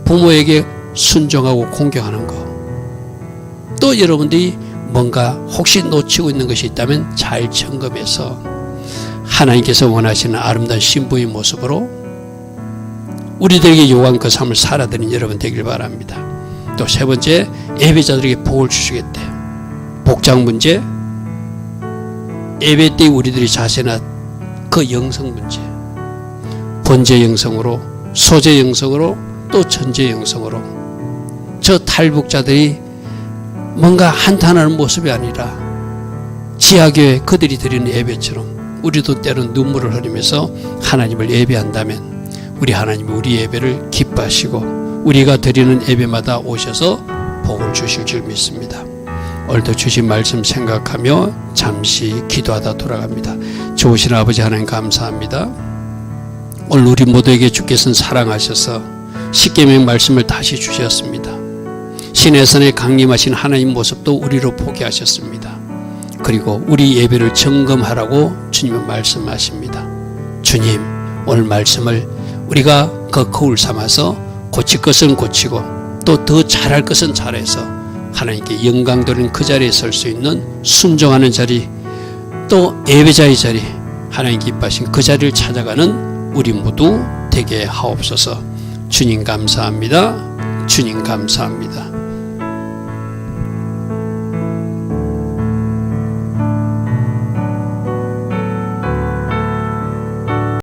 부모에게 순종하고 공경하는 것, 또 여러분들이 뭔가 혹시 놓치고 있는 것이 있다면 잘 점검해서 하나님께서 원하시는 아름다운 신부의 모습으로 우리들에게 요구한 그 삶을 살아드리는 여러분 되길 바랍니다. 또 세 번째, 예배자들에게 복을 주시겠대. 복장 문제, 예배 때 우리들이 자세나 그 영성 문제, 번제 영성으로, 소제 영성으로, 또 전제 영성으로 저 탈북자들이 뭔가 한탄하는 모습이 아니라 지하교회 그들이 드리는 예배처럼 우리도 때론 눈물을 흘리면서 하나님을 예배한다면 우리 하나님이 우리 예배를 기뻐하시고 우리가 드리는 예배마다 오셔서 복을 주실 줄 믿습니다. 오늘도 주신 말씀 생각하며 잠시 기도하다 돌아갑니다. 좋으신 아버지 하나님 감사합니다. 오늘 우리 모두에게 주께서는 사랑하셔서 십계명 말씀을 다시 주셨습니다. 시내산에 강림하신 하나님 모습도 우리로 보게 하셨습니다. 그리고 우리 예배를 점검하라고 주님은 말씀하십니다. 주님, 오늘 말씀을 우리가 그 거울 삼아서 고칠 것은 고치고 또 더 잘할 것은 잘해서 하나님께 영광 돌리는 그 자리에 설 수 있는 순종하는 자리, 또 예배자의 자리, 하나님 기뻐하신 그 자리를 찾아가는 우리 모두 되게 하옵소서. 주님 감사합니다. 주님 감사합니다.